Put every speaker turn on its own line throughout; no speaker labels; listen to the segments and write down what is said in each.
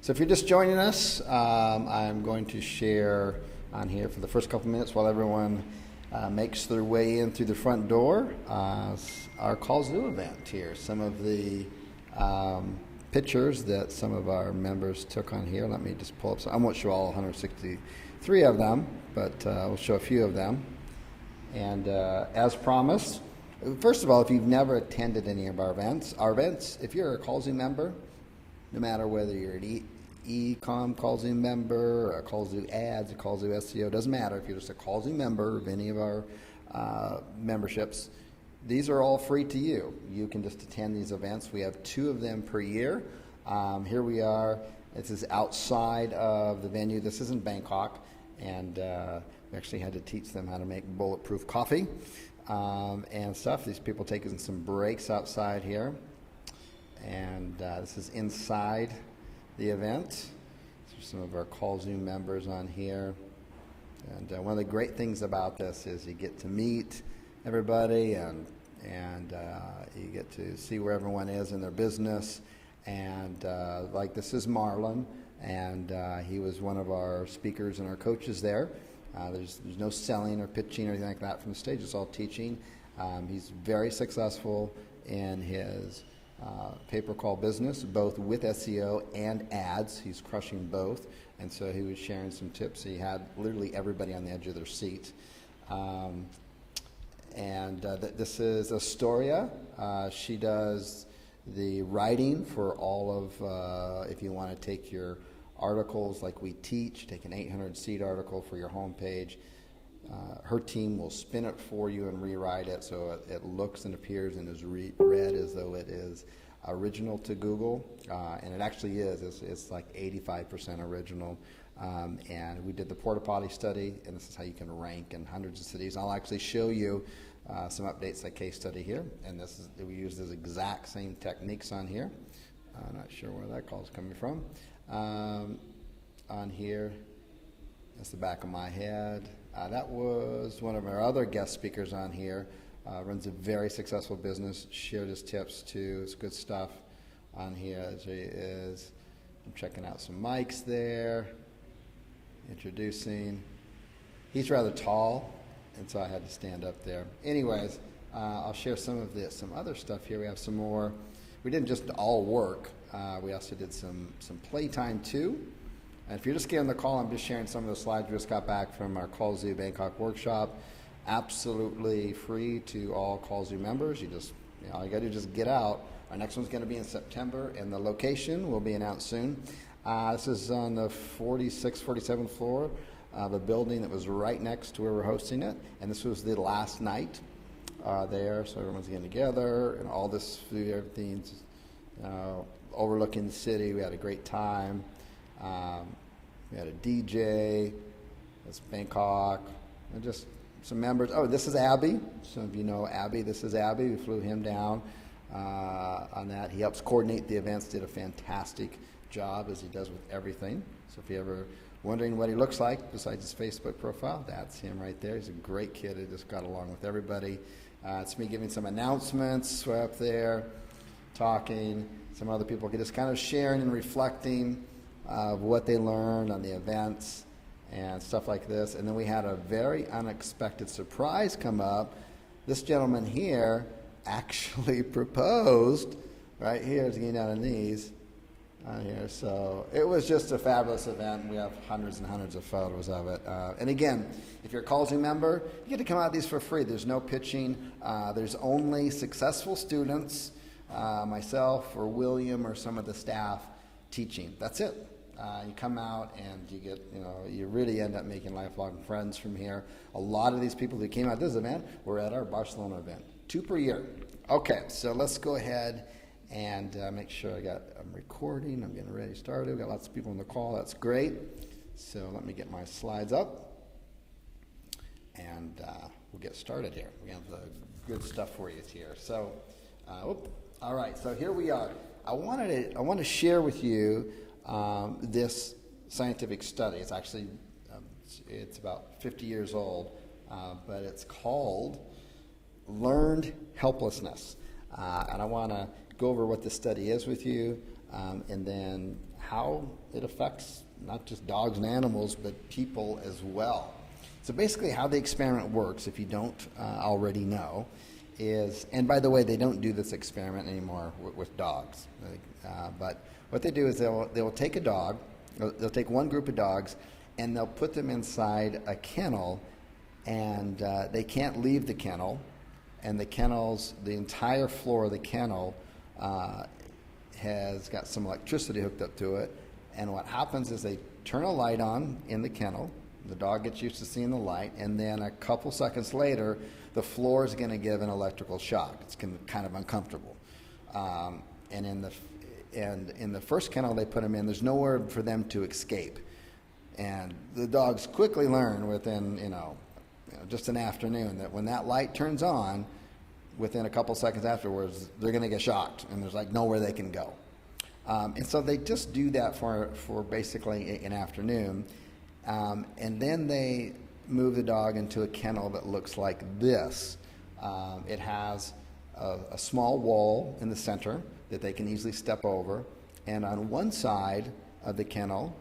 So if you're just joining us, I'm going to share on here for the first couple minutes while everyone makes their way in through the front door, our Kallzu event here. Some of the pictures that some of our members took on here. Let me just pull up some. I won't show all 163 of them, but we'll show a few of them. And as promised, first of all, if you've never attended any of our events, if you're a Kallzu member, no matter whether you're an e-com Kallzu member, a Kallzu ads, a Kallzu SEO, doesn't matter. If you're just a Kallzu member of any of our memberships, these are all free to you. You can just attend these events. We have 2 of them per year. Here we are. This is outside of the venue. This is in Bangkok, and we actually had to teach them how to make bulletproof coffee and stuff. These people taking some breaks outside here. And this is inside the event. These are some of our Kallzu members on here. And one of the great things about this is you get to meet everybody, and you get to see where everyone is in their business. And like this is Marlon, and he was one of our speakers and our coaches there. There's no selling or pitching or anything like that from the stage. It's all teaching. He's very successful in his pay-per-call business, both with SEO and ads. He's crushing both, and so he was sharing some tips. He had literally everybody on the edge of their seat. This is Astoria. She does the writing for all of, if you want to take your articles like we teach, take an 800-seat article for your homepage. Her team will spin it for you and rewrite it so it looks and appears and is read as though it is original to Google, and it actually is. It's like 85% original. And we did the porta potty study, and this is how you can rank in hundreds of cities. I'll actually show you some updates, like case study here, and we use those exact same techniques on here. I'm not sure where that call is coming from. On here, that's the back of my head. That was one of our other guest speakers on here. Runs a very successful business, shared his tips too. It's good stuff on here. I'm checking out some mics there, introducing. He's rather tall, and so I had to stand up there. Anyways, I'll share some other stuff here. We have some more. We didn't just all work. We also did some playtime too. And if you're just getting the call, I'm just sharing some of the slides we just got back from our Kallzu Bangkok workshop. Absolutely free to all Kallzu members. All you got to do is just get out. Our next one's going to be in September, and the location will be announced soon. This is on the 46th, 47th floor of a building that was right next to where we're hosting it. And this was the last night there, so everyone's getting together, and all this food, everything's overlooking the city. We had a great time. We had a DJ. That's Bangkok. And just some members. Oh, this is Abby. Some of you know Abby. This is Abby. We flew him down on that. He helps coordinate the events. Did a fantastic job, as he does with everything. So if you're ever wondering what he looks like besides his Facebook profile, that's him right there. He's a great kid. He just got along with everybody. It's me giving some announcements. We're up there talking. Some other people just kind of sharing and reflecting of what they learned on the events and stuff like this. And then we had a very unexpected surprise come up. This gentleman here actually proposed right here. He's getting down on knees on here. So it was just a fabulous event. We have hundreds and hundreds of photos of it. And again, if you're a Kallzu member, you get to come out of these for free. There's no pitching. There's only successful students, myself or William or some of the staff teaching. That's it. You come out and you get, you really end up making lifelong friends from here. A lot of these people who came out this event were at our Barcelona event. 2 per year. Okay, so let's go ahead and make sure I'm recording. I'm getting ready started. We've got lots of people on the call. That's great. So let me get my slides up, and we'll get started here. We have the good stuff for you here. So, all right. So here we are. I want to share with you this scientific study. It's actually it's about 50 years old, but it's called Learned Helplessness. And I want to go over what this study is with you. and then how it affects not just dogs and animals, but people as well. So basically how the experiment works, if you don't already know, is, and by the way, they don't do this experiment anymore with dogs. But what they do is they'll take a dog, they'll take one group of dogs, and they'll put them inside a kennel, and they can't leave the kennel, and the entire floor of the kennel has got some electricity hooked up to it, and what happens is they turn a light on in the kennel, the dog gets used to seeing the light, and then a couple seconds later, the floor is going to give an electrical shock. It's kind of uncomfortable. And in the first kennel they put them in, there's nowhere for them to escape. And the dogs quickly learn within, just an afternoon that when that light turns on, within a couple seconds afterwards, they're going to get shocked, and there's nowhere they can go. And so they just do that for basically an afternoon. And then they move the dog into a kennel that looks like this. It has a small wall in the center that they can easily step over, and on one side of the kennel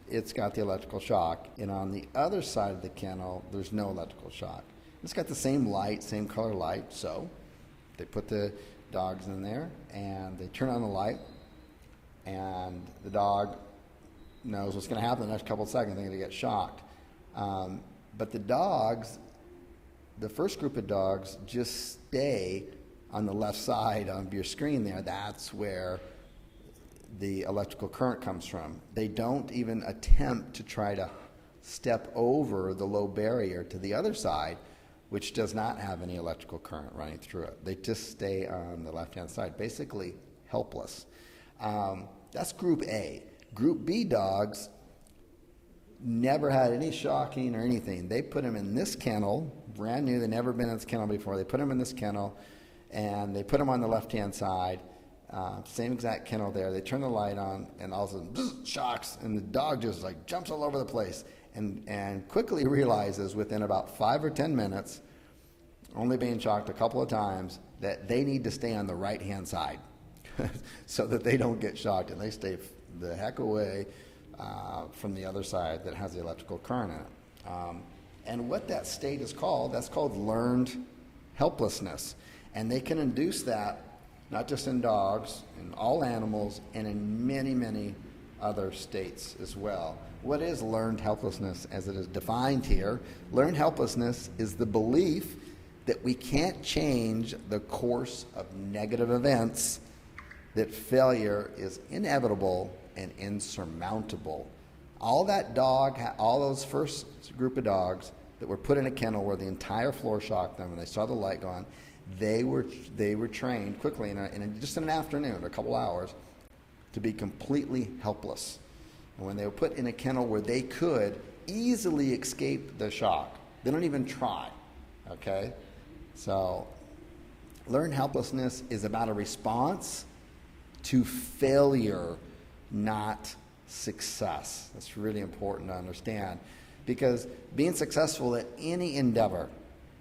it's got the electrical shock, and on the other side of the kennel there's no electrical shock. It's got the same light, same color light, so they put the dogs in there and they turn on the light, and the dog knows what's going to happen in the next couple of seconds. They're going to get shocked. But the first group of dogs just stay on the left side of your screen there. That's where the electrical current comes from. They don't even attempt to try to step over the low barrier to the other side, which does not have any electrical current running through it. They just stay on the left-hand side, basically helpless. That's group A. Group B dogs never had any shocking or anything. They put them in this kennel, brand new. They'd never been in this kennel before. They put them in this kennel, and they put them on the left-hand side, same exact kennel there. They turn the light on, and all of a sudden, bzz, shocks, and the dog just jumps all over the place, and quickly realizes within about 5 or 10 minutes, only being shocked a couple of times, that they need to stay on the right-hand side so that they don't get shocked, and they stay the heck away from the other side that has the electrical current in it. And what that state is called, that's called learned helplessness. And they can induce that not just in dogs, in all animals, and in many, many other states as well. What is learned helplessness as it is defined here? Learned helplessness is the belief that we can't change the course of negative events, that failure is inevitable and insurmountable. All those first group of dogs that were put in a kennel where the entire floor shocked them and they saw the light go on, they were trained quickly just in an afternoon, a couple hours, to be completely helpless. And when they were put in a kennel where they could easily escape the shock, they don't even try, okay? So learned helplessness is about a response to failure, not success. That's really important to understand, because being successful at any endeavor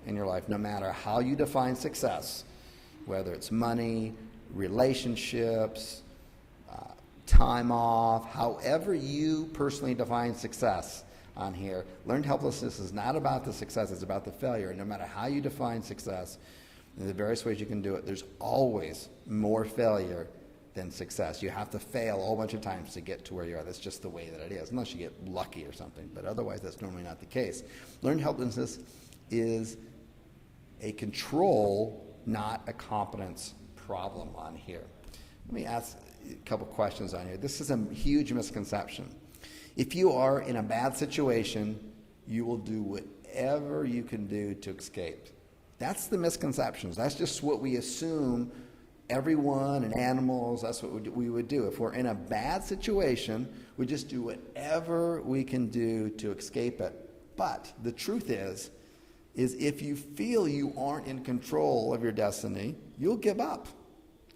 in your life, no matter how you define success, whether it's money, relationships, time off, however you personally define success on here, learned helplessness is not about the success, it's about the failure. No matter how you define success, in the various ways you can do it, there's always more failure than success. You have to fail a whole bunch of times to get to where you are. That's just the way that it is, unless you get lucky or something, but otherwise that's normally not the case. Learned helplessness is a control, not a competence problem on here. Let me ask a couple questions on here. This is a huge misconception. If you are in a bad situation, you will do whatever you can do to escape. That's the misconceptions. That's just what we assume everyone and animals, that's what we would do. If we're in a bad situation, we just do whatever we can do to escape it. But the truth is if you feel you aren't in control of your destiny, you'll give up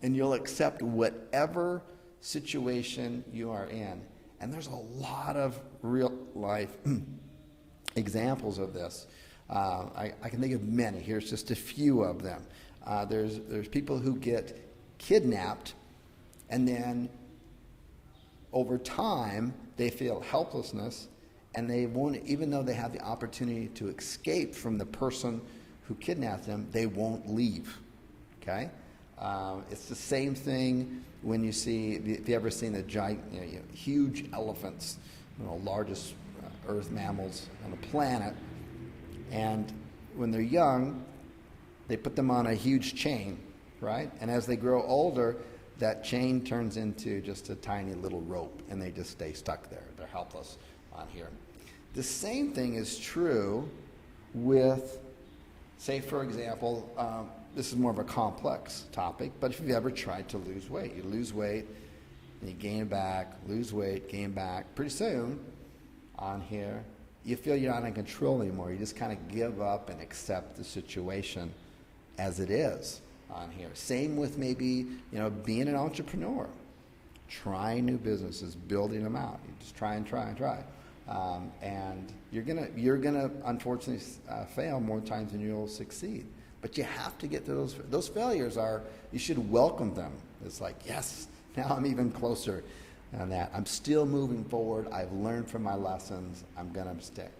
and you'll accept whatever situation you are in. And there's a lot of real life examples of this. I can think of many. Here's just a few of them. There's people who get kidnapped and then over time, they feel helplessness, and they won't, even though they have the opportunity to escape from the person who kidnapped them, they won't leave, okay? It's the same thing when you see, if you ever seen the giant, huge elephants, largest earth mammals on the planet, and when they're young, they put them on a huge chain, right? And as they grow older, that chain turns into just a tiny little rope, and they just stay stuck there. They're helpless on here. The same thing is true with, say, for example, this is more of a complex topic, but if you've ever tried to lose weight, you lose weight, and you gain back, lose weight, gain back. Pretty soon, on here, you feel you're not in control anymore. You just kind of give up and accept the situation as it is on here. Same with maybe, being an entrepreneur, trying new businesses, building them out. You just try and try and try. And you're gonna unfortunately fail more times than you'll succeed. But you have to get to those failures you should welcome them. It's like, yes, now I'm even closer on that. I'm still moving forward. I've learned from my lessons. I'm gonna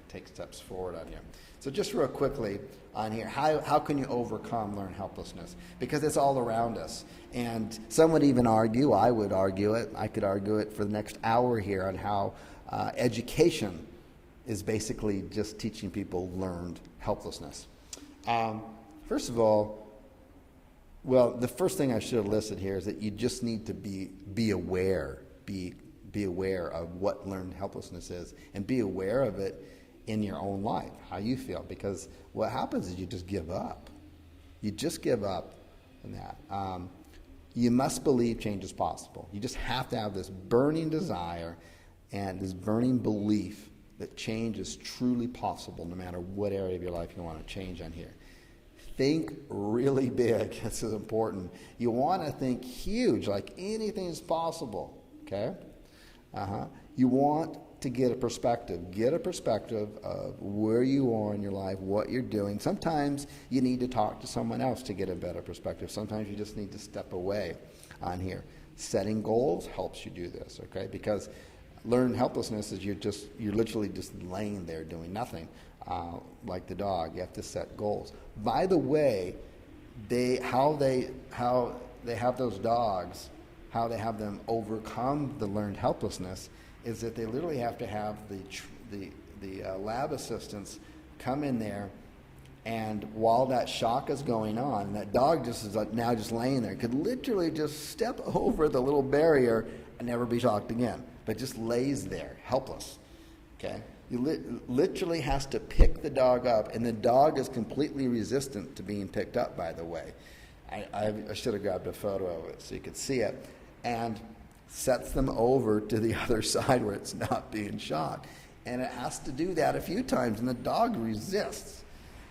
take steps forward on here. So just real quickly on here, how can you overcome learned helplessness? Because it's all around us. And some would even argue, I would argue it, I could argue it for the next hour here on how education is basically just teaching people learned helplessness. First of all, the first thing I should have listed here is that you just need to be aware, be aware of what learned helplessness is, and be aware of it in your own life, how you feel. Because what happens is you just give up. You just give up in that. You must believe change is possible. You just have to have this burning desire and this burning belief that change is truly possible no matter what area of your life you want to change on here. Think really big. This is important. You want to think huge, like anything is possible, okay? You want to get a perspective. Get a perspective of where you are in your life, what you're doing. Sometimes you need to talk to someone else to get a better perspective. Sometimes you just need to step away on here. Setting goals helps you do this, okay? Because learned helplessness is you're literally just laying there doing nothing, like the dog. You have to set goals. By the way, how they have those dogs, how they have them overcome the learned helplessness is that they literally have to have the lab assistants come in there, and while that shock is going on, that dog just is now just laying there, could literally just step over the little barrier and never be shocked again, but just lays there, helpless, okay? You literally has to pick the dog up, and the dog is completely resistant to being picked up, by the way. I should have grabbed a photo of it so you could see it, and sets them over to the other side where it's not being shocked. And it has to do that a few times, and the dog resists.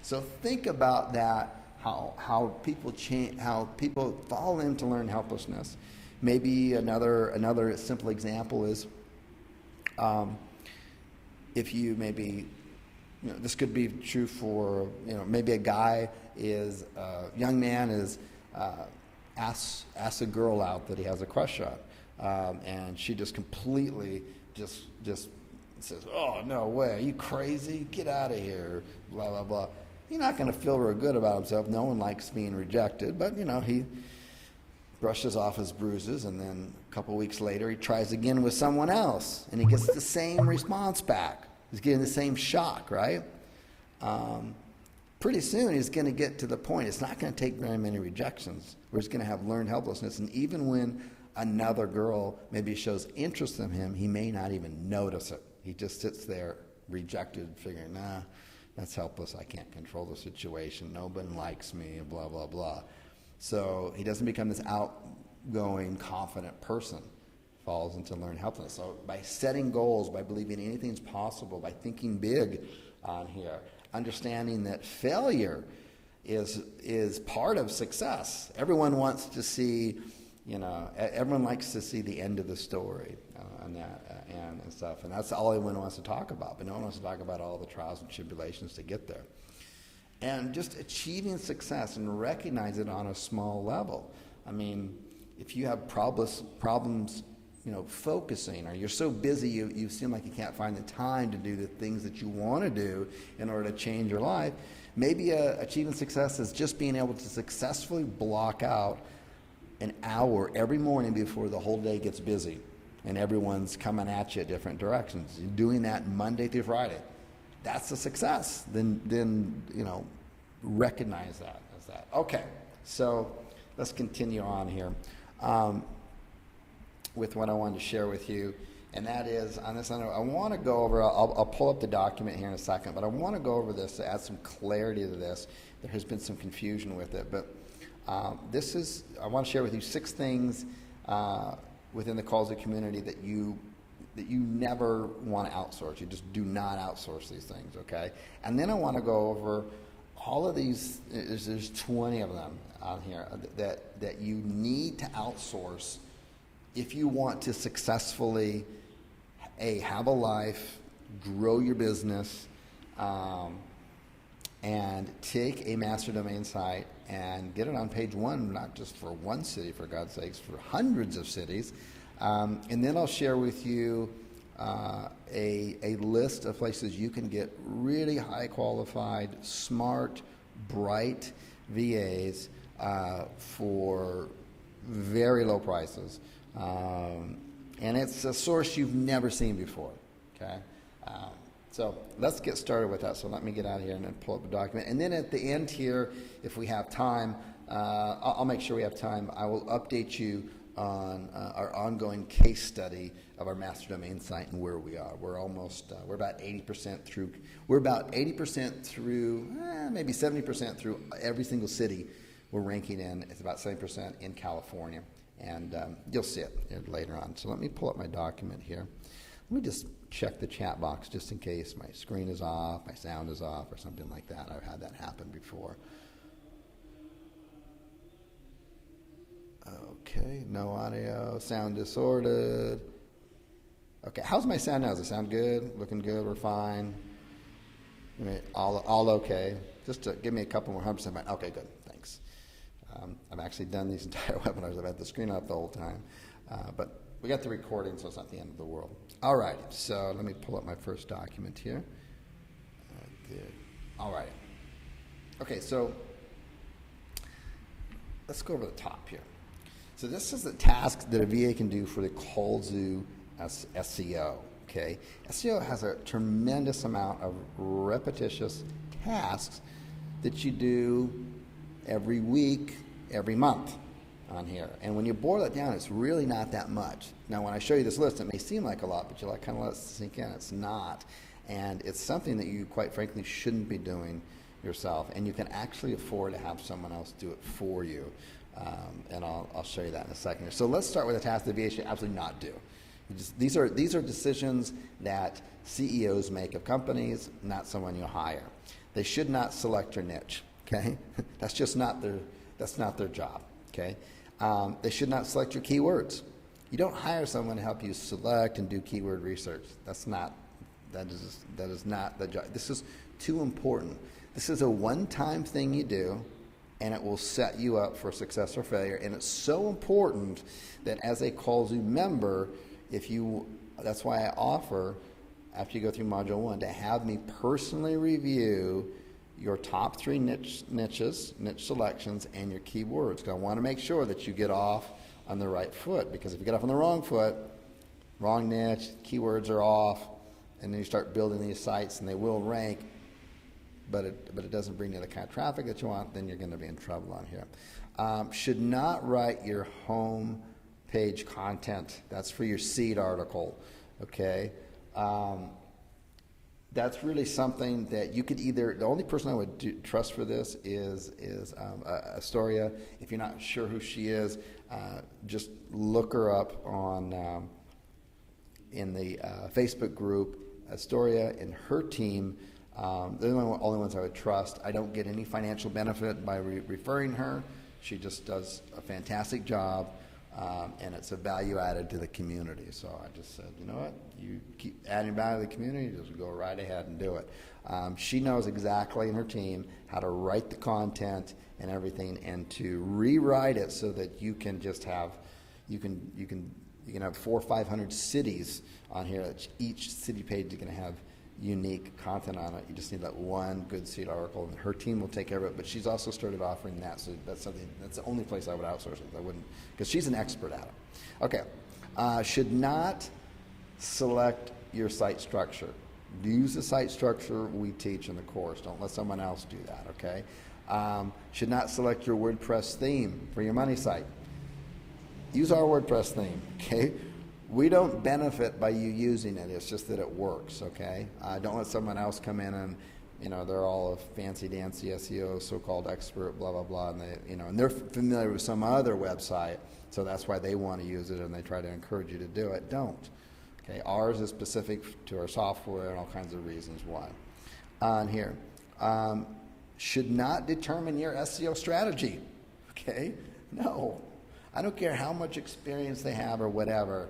So think about that, how people change, how people fall into learned helplessness. Maybe another simple example is if you maybe, this could be true for, maybe a young man is asks a girl out that he has a crush on, and she just completely just says, "Oh, no way, are you crazy? Get out of here," blah, blah, blah. He's not going to feel real good about himself. No one likes being rejected, but, he brushes off his bruises, and then a couple weeks later he tries again with someone else, and he gets the same response back. He's getting the same shock, right? Pretty soon he's going to get to the point, it's not going to take very many rejections, where he's going to have learned helplessness, and even when another girl maybe shows interest in him, he may not even notice it. He just sits there rejected, figuring, nah, that's helpless, I can't control the situation, nobody likes me, blah, blah, blah. So he doesn't become this outgoing, confident person. Falls into learned helplessness. So by setting goals, by believing anything's possible, by thinking big on here, understanding that failure is part of success. Everyone wants to see, everyone likes to see the end of the story and stuff, and that's all anyone wants to talk about. But no one wants to talk about all the trials and tribulations to get there. And just achieving success and recognize it on a small level. I mean, if you have problems focusing, or you're so busy you seem like you can't find the time to do the things that you want to do in order to change your life. Maybe achieving success is just being able to successfully block out an hour every morning before the whole day gets busy and everyone's coming at you at different directions. You're doing that Monday through Friday. That's a success. Then recognize that as that. Okay, so let's continue on here with what I wanted to share with you. And that is, on this, I want to go over, I'll pull up the document here in a second, but I want to go over this to add some clarity to this. There has been some confusion with it, but I want to share with you 6 things within the Kallzu community that you never want to outsource. You just do not outsource these things, okay? And then I want to go over all of these, there's 20 of them on here that you need to outsource if you want to successfully have a life, grow your business, and take a master domain site and get it on page 1, not just for one city, for God's sakes, for hundreds of cities. And then I'll share with you a list of places you can get really high qualified, smart, bright VAs for very low prices. And it's a source you've never seen before, okay? So let's get started with that. So let me get out of here and then pull up a document. And then at the end here, if we have time, I'll make sure we have time, I will update you on our ongoing case study of our master domain site and where we are. We're almost, we're about 80% through, maybe 70% through every single city we're ranking in. It's about 70% in California. And you'll see it later on. So let me pull up my document here. Let me just check the chat box just in case my screen is off, my sound is off, or something like that. I've had that happen before. Okay, no audio, sound distorted. Okay, how's my sound now? Does it sound good? Looking good? We're fine? I mean, all okay? Just to give me a couple more 100%. Okay, good. Thanks. I've actually done these entire webinars. I've had the screen up the whole time. But we got the recording, so it's not the end of the world. All right, so let me pull up my first document here. All right. Okay, so let's go over the top here. So this is the task that a VA can do for the Kallzu SEO, okay? SEO has a tremendous amount of repetitious tasks that you do every week, every month on here. And when you boil it down, it's really not that much. Now, when I show you this list, it may seem like a lot, but you kind of let it sink in. It's not. And it's something that you, quite frankly, shouldn't be doing yourself. And you can actually afford to have someone else do it for you. And I'll show you that in a second here. So let's start with a task the VA should absolutely not do. These are decisions that CEOs make of companies, not someone you hire. They should not select your niche. Okay, that's just not their job. Okay, they should not select your keywords. You don't hire someone to help you select and do keyword research. That is not the job. This is too important. This is a one-time thing you do, and it will set you up for success or failure. And it's so important that as a Kallzu member, that's why I offer, after you go through Module 1, to have me personally review your top 3 niche selections, and your keywords. Because I want to make sure that you get off on the right foot. Because if you get off on the wrong foot, wrong niche, keywords are off, and then you start building these sites, and they will rank, but it doesn't bring you the kind of traffic that you want, then you're going to be in trouble on here. Should not write your home page content. That's for your seed article, okay? That's really something that you could either, the only person I would trust for this is Astoria. If you're not sure who she is, just look her up on in the Facebook group. Astoria and her team, they're the only ones I would trust. I don't get any financial benefit by referring her. She just does a fantastic job. And it's a value added to the community. So I just said, you know what, you keep adding value to the community, just go right ahead and do it. She knows exactly, in her team, how to write the content and everything, and to rewrite it so that you can just have, you can You can have 400 or 500 cities on here. Each city page is going to have unique content on it. You just need that one good seed article, and her team will take care of it. But she's also started offering that, so that's the only place I would outsource it. I wouldn't, because she's an expert at it. Okay, should not select your site structure. Use the site structure we teach in the course. Don't let someone else do that. Okay, should not select your WordPress theme for your money site. Use our WordPress theme. Okay. We don't benefit by you using it. It's just that it works, okay? Don't let someone else come in and, they're all a fancy-dancy SEO, so-called expert, blah, blah, blah, and and they're familiar with some other website, so that's why they want to use it and they try to encourage you to do it. Don't, okay? Ours is specific to our software and all kinds of reasons why. On here, should not determine your SEO strategy, okay? No. I don't care how much experience they have or whatever.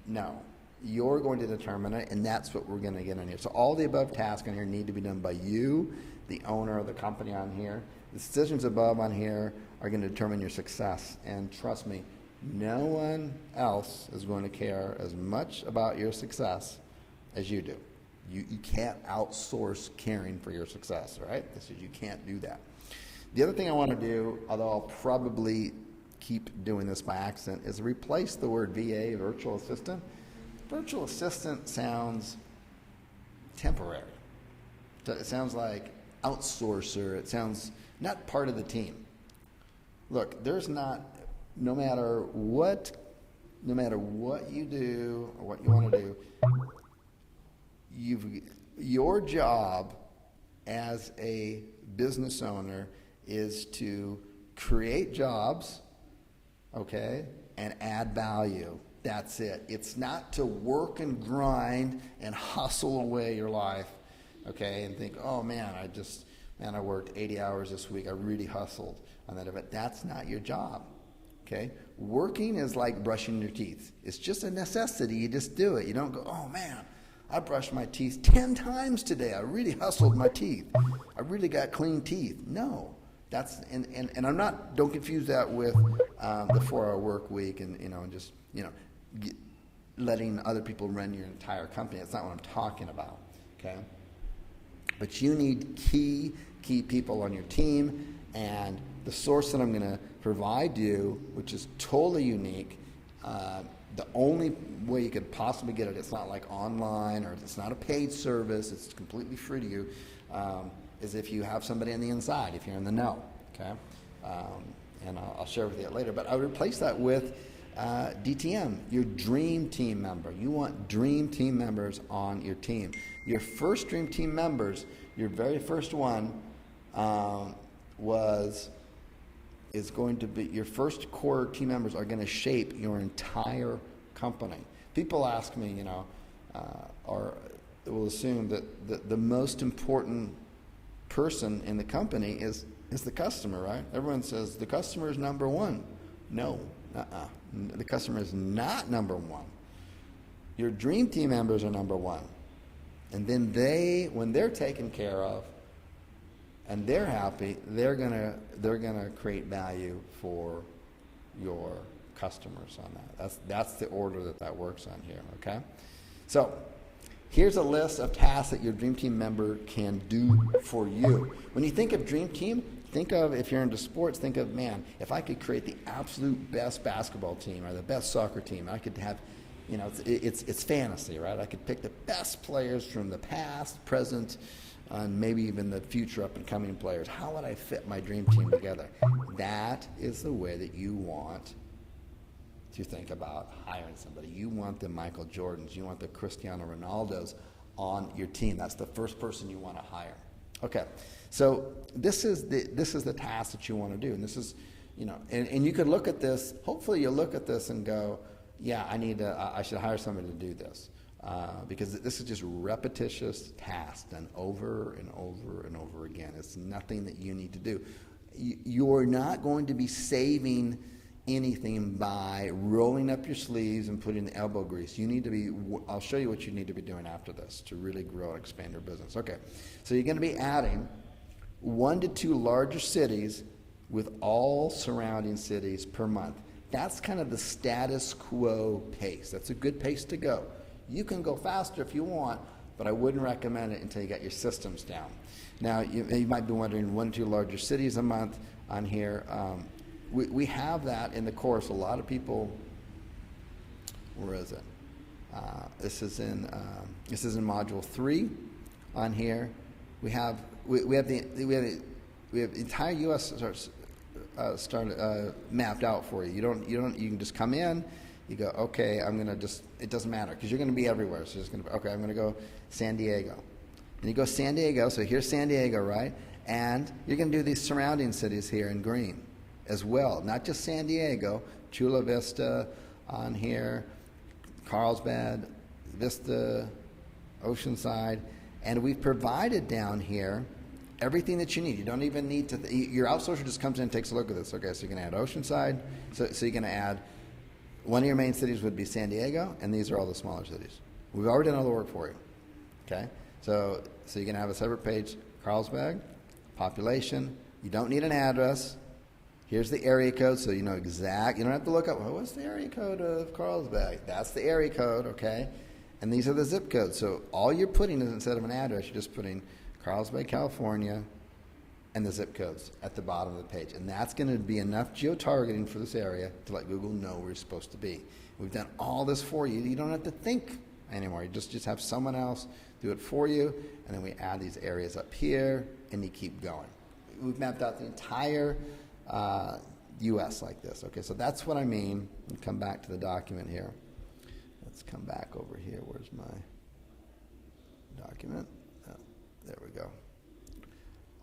No, you're going to determine it, and that's what we're going to get on here. So all the above tasks on here need to be done by you, the owner of the company on here. The decisions above on here are going to determine your success. And trust me, no one else is going to care as much about your success as you do. You can't outsource caring for your success, right? You can't do that. The other thing I want to do, although I'll probably keep doing this by accident, is replace the word VA, virtual assistant. Virtual assistant sounds temporary. It sounds like outsourcer. It sounds not part of the team. Look, there's not, no matter what you do or what you want to do, your job as a business owner is to create jobs, okay, and add value. That's it. It's not to work and grind and hustle away your life, okay, and think, oh man, I worked 80 hours this week. I really hustled on that event. That's not your job, okay? Working is like brushing your teeth. It's just a necessity. You just do it. You don't go, oh man, I brushed my teeth 10 times today. I really hustled my teeth. I really got clean teeth. No. That's and I'm not. Don't confuse that with the 4-hour work week and letting other people run your entire company. That's not what I'm talking about. Okay. But you need key people on your team, and the source that I'm going to provide you, which is totally unique. The only way you could possibly get it, it's not like online or it's not a paid service. It's completely free to you. Is if you have somebody on the inside, if you're in the know, okay? And I'll share with you later. But I would replace that with DTM, your dream team member. You want dream team members on your team. Your first dream team members, your very first one is going to be, your first core team members are going to shape your entire company. People ask me, or will assume that the most important person in the company is the customer, right? Everyone says the customer is number one. No, the customer is not number one. Your dream team members are number one. And then when they're taken care of and they're happy, they're gonna create value for your customers on that. That's the order that works on here, okay? So here's a list of tasks that your dream team member can do for you. When you think of dream team, think of, if you're into sports, think of, man, if I could create the absolute best basketball team or the best soccer team, I could have, it's fantasy, right? I could pick the best players from the past, present, and maybe even the future up-and-coming players. How would I fit my dream team together? That is the way that you want to think about hiring somebody. You want the Michael Jordans, you want the Cristiano Ronaldos on your team. That's the first person you want to hire. Okay, so this is the task that you want to do, and this is, and you could look at this. Hopefully, you'll look at this and go, yeah, I should hire somebody to do this, because this is just repetitious tasks done over and over and over again. It's nothing that you need to do. You're not going to be saving anything by rolling up your sleeves and putting the elbow grease. You need to be, I'll show you what you need to be doing after this to really grow and expand your business. Okay, so you're going to be adding 1 to 2 larger cities with all surrounding cities per month. That's kind of the status quo pace. That's a good pace to go. You can go faster if you want, but I wouldn't recommend it until you got your systems down. Now, you might be wondering, 1 or 2 larger cities a month on here. We have that in the course. A lot of people, where is it? This is in module 3 on here. We have the entire U.S. Mapped out for you. You can just come in. You go, okay, I'm gonna just. It doesn't matter because you're gonna be everywhere. So it's gonna be, okay, I'm gonna go San Diego, and you go San Diego. So here's San Diego, right? And you're gonna do these surrounding cities here in green as well, not just San Diego, Chula Vista on here, Carlsbad, Vista, Oceanside, and we've provided down here everything that you need. You don't even need to, your outsourcer just comes in and takes a look at this. Okay, so you're going to add Oceanside, so you're going to add, one of your main cities would be San Diego, and these are all the smaller cities. We've already done all the work for you, okay? So you're going to have a separate page, Carlsbad, population, you don't need an address. Here's the area code, so you know exact, you don't have to look up, well, what's the area code of Carlsbad? That's the area code, okay? And these are the zip codes, so all you're putting is, instead of an address, you're just putting Carlsbad, California, and the zip codes at the bottom of the page. And that's going to be enough geo-targeting for this area to let Google know where you're supposed to be. We've done all this for you. You don't have to think anymore. You just have someone else do it for you, and then we add these areas up here, and you keep going. We've mapped out the entire U.S. like this. Okay, so that's what I mean. And come back to the document here. Let's come back over here. Where's my document? Oh, there we go.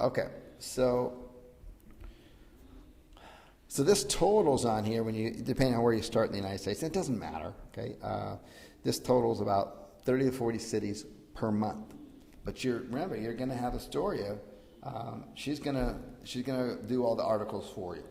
Okay, so this totals on here when you, depending on where you start in the United States, it doesn't matter. Okay, this totals about 30 to 40 cities per month. But remember, you're going to have Astoria. She's gonna do all the articles for you,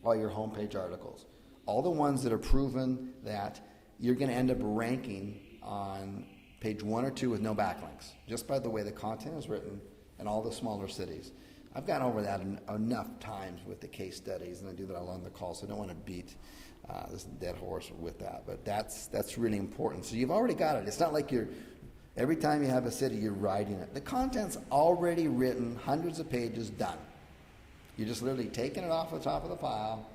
all your homepage articles, all the ones that are proven that you're going to end up ranking on page 1 or 2 with no backlinks, just by the way the content is written in all the smaller cities. I've gone over that enough times with the case studies, and I do that along the call, so I don't want to beat this dead horse with that. But that's really important. So you've already got it. It's not like every time you have a city, you're writing it. The content's already written, hundreds of pages, done. You're just literally taking it off the top of the file.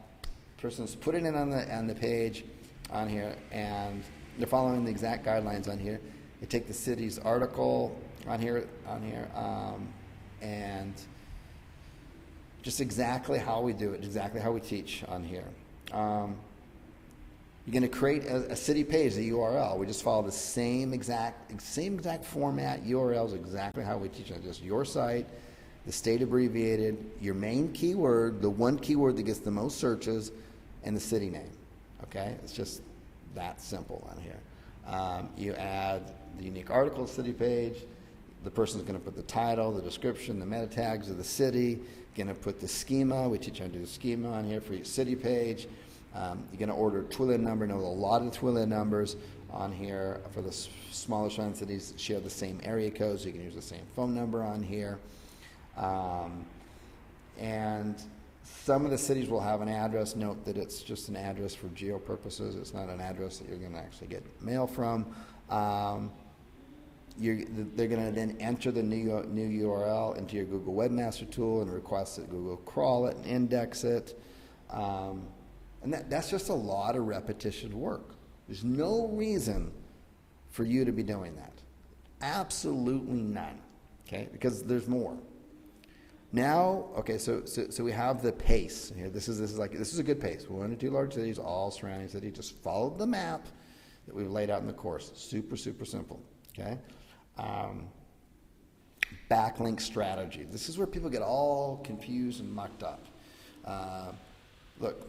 Person's putting it on the page on here, and they're following the exact guidelines on here. You take the city's article on here, and just exactly how we do it, exactly how we teach on here. You're going to create a city page, the URL. We just follow the same exact format, URLs, exactly how we teach it. Just your site, the state abbreviated, your main keyword, the one keyword that gets the most searches, and the city name. Okay, it's just that simple on here. You add the unique article city page. The person's going to put the title, the description, the meta tags of the city. Going to put the schema. We teach how to do the schema on here for your city page. You're going to order a Twilio number. Know a lot of the Twilio numbers on here for the smaller surrounding cities that share the same area code, so you can use the same phone number on here. And some of the cities will have an address. Note that it's just an address for geo purposes. It's not an address that you're going to actually get mail from. They're going to then enter the new URL into your Google Webmaster Tool and request that Google crawl it and index it. And that's just a lot of repetition work. There's no reason for you to be doing that. Absolutely none. Okay, because there's more. Now, okay, so we have the pace here. This is a good pace. 1 to 2 large cities, all surrounding cities. Just follow the map that we've laid out in the course. Super, super simple. Okay. Backlink strategy. This is where people get all confused and mucked up. Look,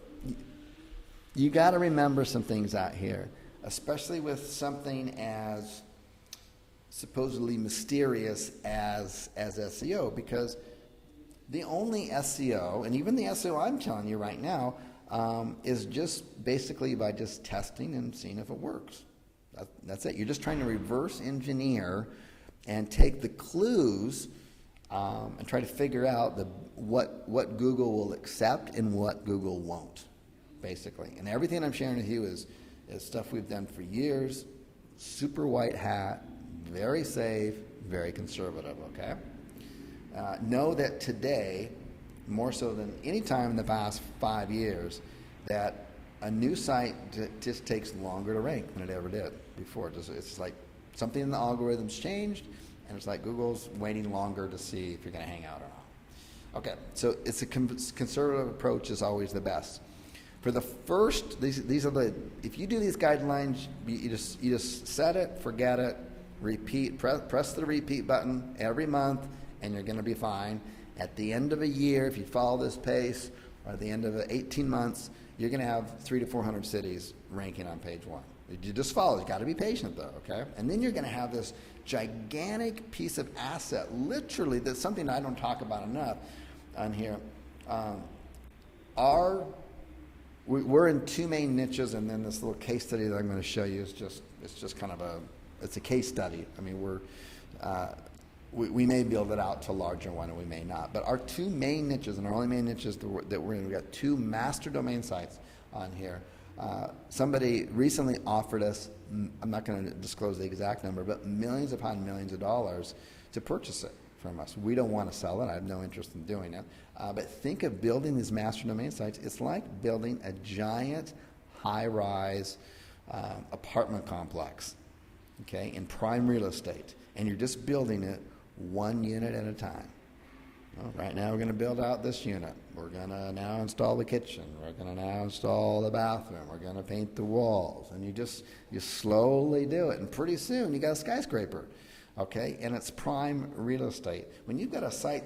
you got to remember some things out here, especially with something as supposedly mysterious as SEO, because the only SEO, and even the SEO I'm telling you right now, is just basically by just testing and seeing if it works. That's it. You're just trying to reverse engineer and take the clues and try to figure out what Google will accept and what Google won't. basically. And everything I'm sharing with you is stuff we've done for years, super white hat, very safe, very conservative, okay? Know that today, more so than any time in the past 5 years, that a new site just takes longer to rank than it ever did before. It's like something in the algorithms changed, and it's like Google's waiting longer to see if you're going to hang out or not. Okay, so it's a conservative approach is always the best. For the first, these are the, if you do these guidelines, you just set it, forget it, repeat, press the repeat button every month, and you're going to be fine. At the end of a year, if you follow this pace, or at the end of 18 months, you're going to have 300 to 400 cities ranking on page 1. You just follow. You got to be patient though, okay? And then you're going to have this gigantic piece of asset, literally. That's something I don't talk about enough on here. We're in 2 main niches, and then this little case study that I'm going to show you is just kind of it's a case study. I mean, we may build it out to a larger one, and we may not. But our 2 main niches, and our only main niches that we're in, we've got 2 master domain sites on here. Somebody recently offered us, I'm not going to disclose the exact number, but millions upon millions of dollars to purchase it from us. We don't want to sell it. I have no interest in doing it. But think of building these master domain sites. It's like building a giant high-rise apartment complex, okay, in prime real estate. And you're just building it 1 unit at a time. Well, right now we're going to build out this unit. We're going to now install the kitchen. We're going to now install the bathroom. We're going to paint the walls. And you slowly do it. And pretty soon you got a skyscraper, okay? And it's prime real estate. When you've got a site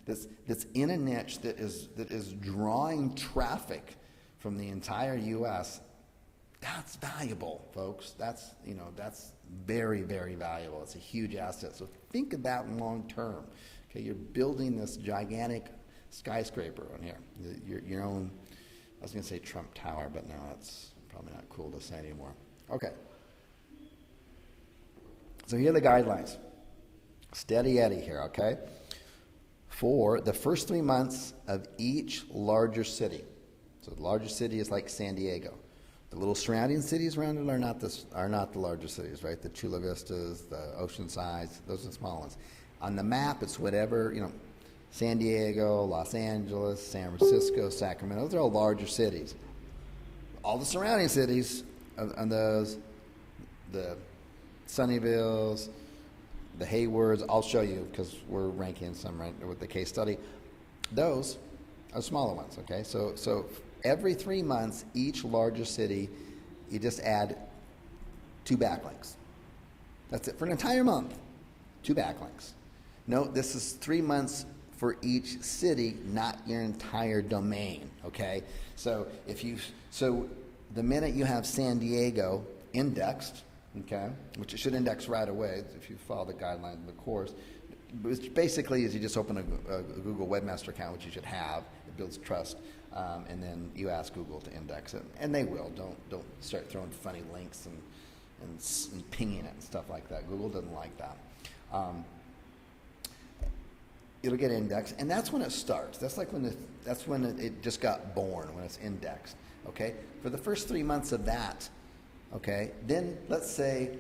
that's in a niche that is drawing traffic from the entire U.S., that's valuable, folks. That's very, very valuable. It's a huge asset. So think of that long term. Okay, you're building this gigantic skyscraper on here. Your own, I was going to say Trump Tower, but no, that's probably not cool to say anymore. Okay. So here are the guidelines. Steady Eddie here, okay? For the first 3 months of each larger city. So the largest city is like San Diego. The little surrounding cities around it are not the larger cities, right? The Chula Vistas, the Oceansides, those are the small ones. On the map, it's whatever, San Diego, Los Angeles, San Francisco, Sacramento. Those are all larger cities. All the surrounding cities on those, the Sunnyvilles, the Haywards, I'll show you because we're ranking some right with the case study. Those are smaller ones, okay? So every 3 months, each larger city, you just add 2 backlinks. That's it for an entire month, 2 backlinks. Note, this is 3 months for each city, not your entire domain, okay? So the minute you have San Diego indexed, okay, which it should index right away if you follow the guidelines of the course, which basically is you just open a Google Webmaster account, which you should have. It builds trust, and then you ask Google to index it, and they will. Don't start throwing funny links and pinging it and stuff like that. Google doesn't like that. It'll get indexed, and that's when it starts. That's when it just got born, when it's indexed. Okay, for the first 3 months of that. Okay, then let's say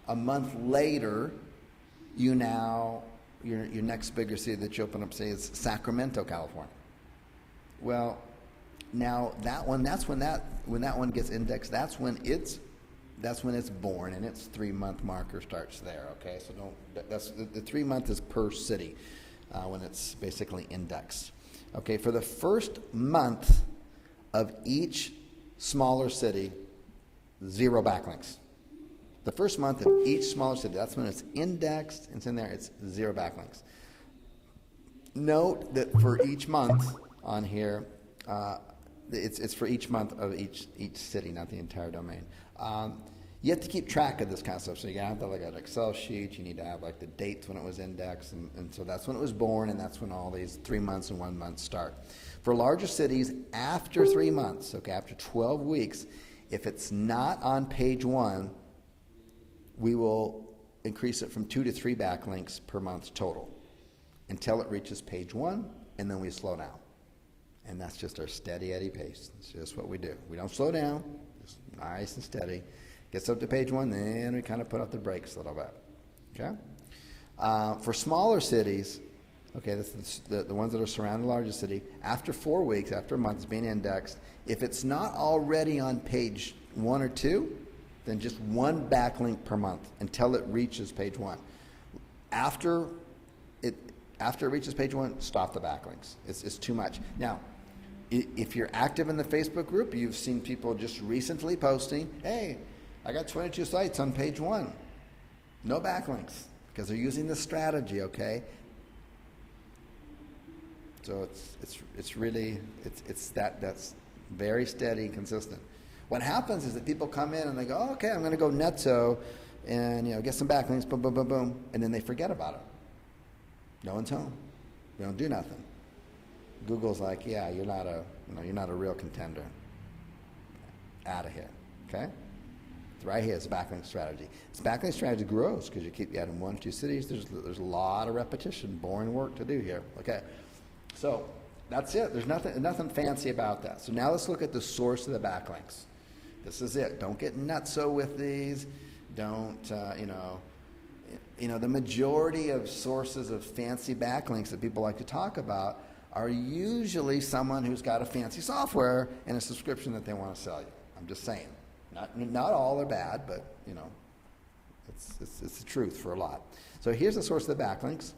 a month later, your next bigger city that you open up, say, is Sacramento, California. Well, now when that one gets indexed, that's when it's born, and its 3 month marker starts there. Okay, so that's the 3 month is per city when it's basically indexed. Okay, for the first month of each smaller city, 0 backlinks. The first month of each smaller city, that's when it's indexed, it's in there, it's 0 backlinks. Note that for each month on here, it's for each month of each city, not the entire domain. You have to keep track of this kind of stuff. So you have to have like an Excel sheet. You need to have like the dates when it was indexed, and so that's when it was born, and that's when all these 3 months and 1 month start. For larger cities, after 3 months, okay, after 12 weeks, if it's not on page 1, we will increase it from 2 to 3 backlinks per month total until it reaches page 1, and then we slow down. And that's just our steady Eddie pace. It's just what we do. We don't slow down, just nice and steady. Gets up to page 1, then we kind of put out the brakes a little bit. Okay? For smaller cities, okay, that's the ones that are surrounding the largest city, after 4 weeks, after a month, it's being indexed. If it's not already on page 1 or 2, then just 1 backlink per month until it reaches page 1. After it reaches page 1, stop the backlinks. It's too much. Now, if you're active in the Facebook group, you've seen people just recently posting, hey, I got 22 sites on page 1. No backlinks, because they're using this strategy, okay? So that's very steady and consistent. What happens is that people come in and they go, oh, okay, I'm going to go nutso and get some backlinks, boom, boom, boom, boom, and then they forget about it. No one's home. We don't do nothing. Google's like, yeah, you're not a real contender. Out of here. Okay? It's right here. It's a backlink strategy. This backlink strategy grows because you keep adding 1, 2 cities. There's a lot of repetition, boring work to do here. Okay. So that's it. There's nothing fancy about that. So now let's look at the source of the backlinks. This is it. Don't get nutso with these. Don't the majority of sources of fancy backlinks that people like to talk about are usually someone who's got a fancy software and a subscription that they want to sell you. I'm just saying. Not all are bad, but it's the truth for a lot. So here's the source of the backlinks.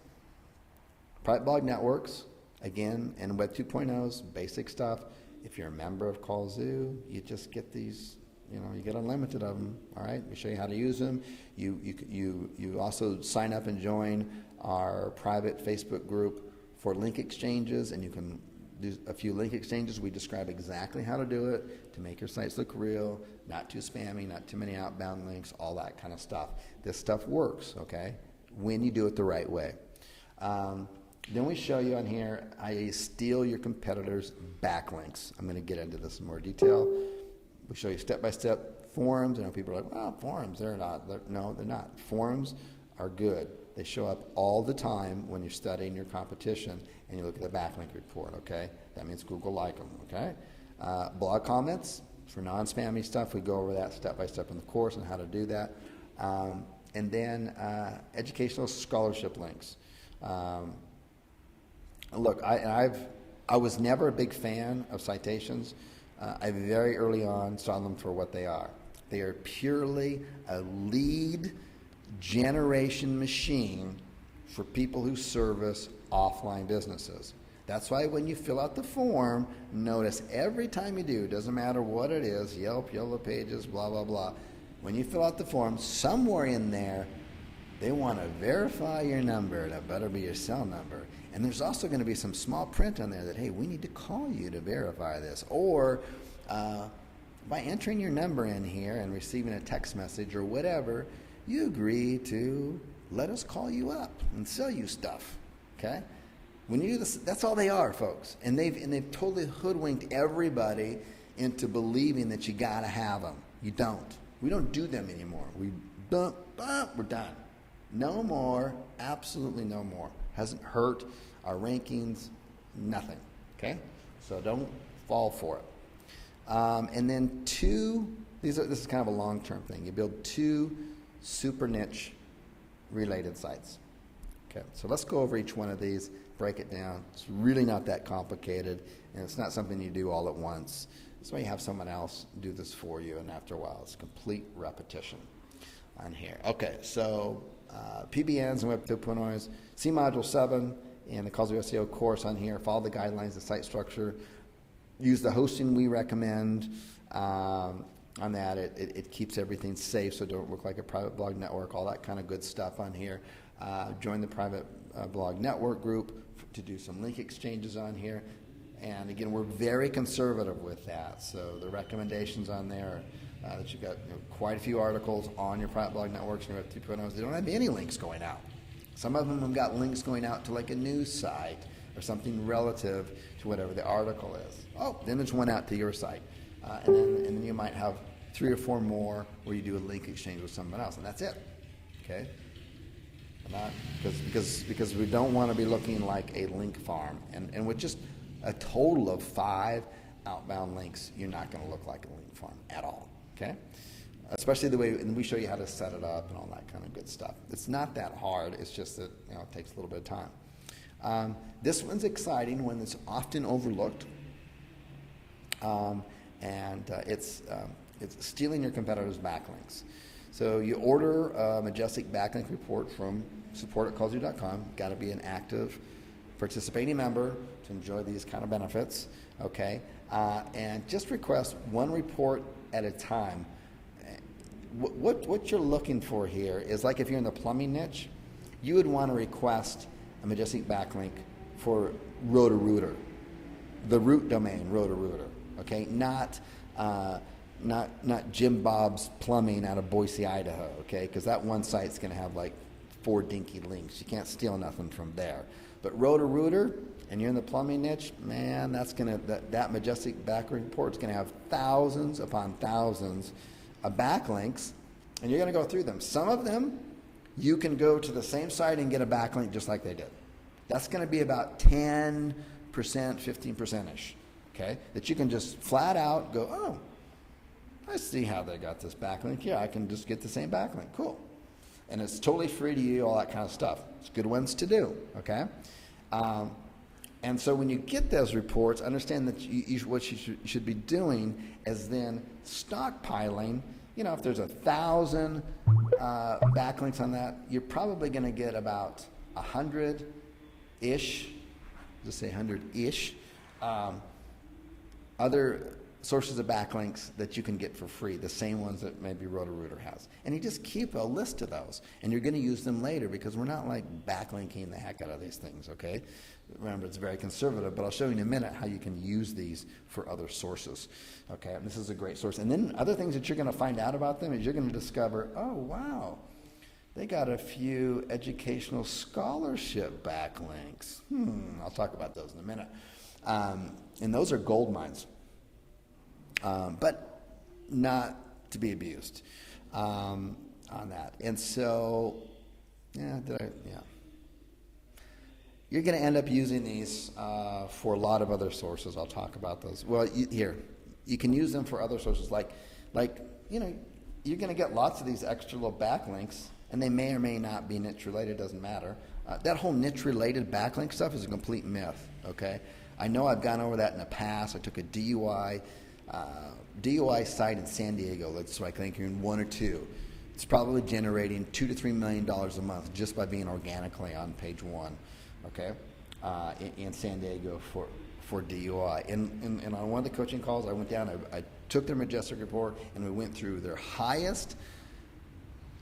Private blog networks, again, and Web 2.0's basic stuff. If you're a member of Kallzu, you just get these. You get unlimited of them. All right, we show you how to use them. You also sign up and join our private Facebook group for link exchanges, and you can do a few link exchanges. We describe exactly how to do it to make your sites look real, not too spammy, not too many outbound links, all that kind of stuff. This stuff works, okay, when you do it the right way. Then we show you on here how you steal your competitors' backlinks. I'm going to get into this in more detail. We show you step-by-step forums. I know people are like, well, forums, they're not. No, they're not. Forums are good. They show up all the time when you're studying your competition and you look at the backlink report, okay? That means Google like them, okay? Blog comments for non-spammy stuff. We go over that step-by-step in the course and how to do that. And then educational scholarship links. Look, I was never a big fan of citations. I very early on saw them for what they are. They are purely a lead generation machine for people who service offline businesses. That's why when you fill out the form, notice every time you do, doesn't matter what it is, Yelp, Yellow Pages, blah, blah, blah. When you fill out the form, somewhere in there, they want to verify your number. That better be your cell number. And there's also going to be some small print on there that, hey, we need to call you to verify this. Or by entering your number in here and receiving a text message or whatever, you agree to let us call you up and sell you stuff, okay? When you do this, that's all they are, folks. And they've totally hoodwinked everybody into believing that you got to have them. You don't. We don't do them anymore. We're done. No more, absolutely no more. Hasn't hurt our rankings, nothing, okay? So don't fall for it. And then this is kind of a long-term thing. You build 2 super niche related sites. Okay, so let's go over each one of these, break it down. It's really not that complicated, and it's not something you do all at once. That's why you have someone else do this for you, and after a while, it's complete repetition on here. Okay, so PBNs and Web 2.0s, C Module 7, and the Kallzu SEO course on here. Follow the guidelines, the site structure. Use the hosting we recommend on that. It keeps everything safe, so don't look like a private blog network, all that kind of good stuff on here. Join the private blog network group to do some link exchanges on here. And again, we're very conservative with that. So the recommendations on there are that you've got quite a few articles on your private blog networks and your Web 2.0s. They don't have any links going out. Some of them have got links going out to like a news site or something relative to whatever the article is. Oh, then there's one out to your site. And then you might have 3 or 4 more where you do a link exchange with someone else, and that's it. Okay? Not because we don't want to be looking like a link farm. And with just a total of 5 outbound links, you're not going to look like a link farm at all, okay? Especially the way, and we show you how to set it up and all that kind of good stuff. It's not that hard, it's just that, you know, it takes a little bit of time. This one's exciting, one that's often overlooked, it's stealing your competitors' backlinks. So you order a Majestic backlink report from support@callzu.com. Got to be an active participating member to enjoy these kind of benefits, okay? And just request one report at a time. What you're looking for here is, like, if you're in the plumbing niche, you would want to request a Majestic backlink for Roto-Rooter, the root domain Roto-Rooter, okay? Not Jim Bob's Plumbing out of Boise, Idaho, okay? Because that one site's going to have like 4 dinky links. You can't steal nothing from there. But Roto-Rooter, and you're in the plumbing niche, man, that Majestic backlink report is going to have thousands upon thousands of backlinks, and you're going to go through them. Some of them, you can go to the same site and get a backlink just like they did. That's going to be about 10%, 15%-ish, okay? That you can just flat out go, oh, I see how they got this backlink. Yeah, I can just get the same backlink. Cool. And it's totally free to you, all that kind of stuff. It's good ones to do, okay? And so when you get those reports, understand that what you should be doing is then stockpiling. You know, if there's 1,000 backlinks on that, you're probably going to get about 100-ish, just say 100-ish, other sources of backlinks that you can get for free, the same ones that maybe Roto-Rooter has. And you just keep a list of those, and you're going to use them later, because we're not like backlinking the heck out of these things, okay? Remember, it's very conservative, but I'll show you in a minute how you can use these for other sources, okay? And this is a great source. And then other things that you're going to find out about them is you're going to discover, oh, wow, they got a few educational scholarship backlinks. I'll talk about those in a minute. And those are gold mines. But not to be abused on that. And so, you're going to end up using these for a lot of other sources. I'll talk about those. Well, you can use them for other sources, like you know, you're going to get lots of these extra little backlinks, and they may or may not be niche related. Doesn't matter. That whole niche related backlink stuff is a complete myth. Okay, I know I've gone over that in the past. I took a DUI site in San Diego. That's like ranking 1 or 2. It's probably generating $2 to $3 million a month just by being organically on page 1. Okay, in San Diego for DUI. And on one of the coaching calls, I went down. I took their Majestic report, and we went through their highest,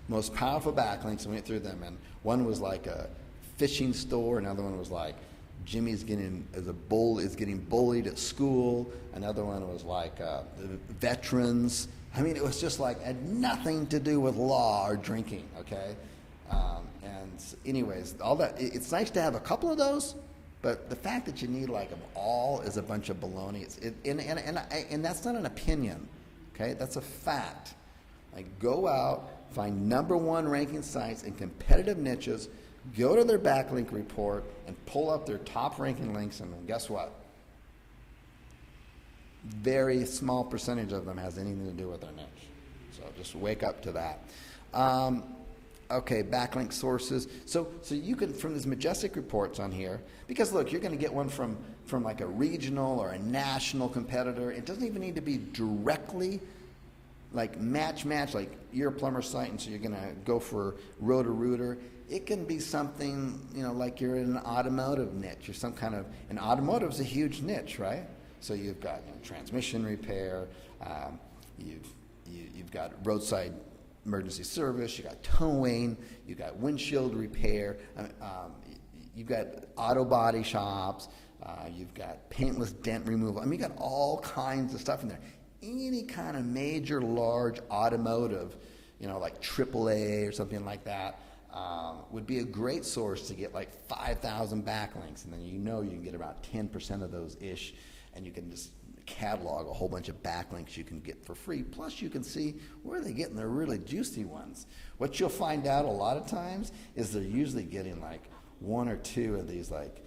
most powerful backlinks, and went through them. And one was like a fishing store. Another one was like Jimmy's getting bullied at school. Another one was like veterans. I mean, it was just like had nothing to do with law or drinking. Okay, and anyways, all that. It's nice to have a couple of those, but the fact that you need like them all is a bunch of baloney. And that's not an opinion. Okay, that's a fact. Like, go out, find #1 ranking sites in competitive niches. Go to their backlink report and pull up their top ranking links, and guess what? Very small percentage of them has anything to do with their niche. So just wake up to that. Okay, backlink sources. So you can, from these Majestic reports on here, because look, you're going to get one from like a regional or a national competitor. It doesn't even need to be directly like match, like you're a plumber site, and so you're going to go for Roto-Rooter. It can be something, you know, like you're in an automotive niche or some kind of, and automotive's a huge niche, right? So you've got, you know, transmission repair, you've got roadside emergency service, you got towing, you've got windshield repair, you've got auto body shops, you've got paintless dent removal. I mean, you got all kinds of stuff in there. Any kind of major, large automotive, you know, like AAA or something like that, would be a great source to get like 5,000 backlinks, and then you know you can get about 10% of those ish, and you can just catalog a whole bunch of backlinks you can get for free. Plus, you can see where they're getting their really juicy ones. What you'll find out a lot of times is they're usually getting like 1 or 2 of these like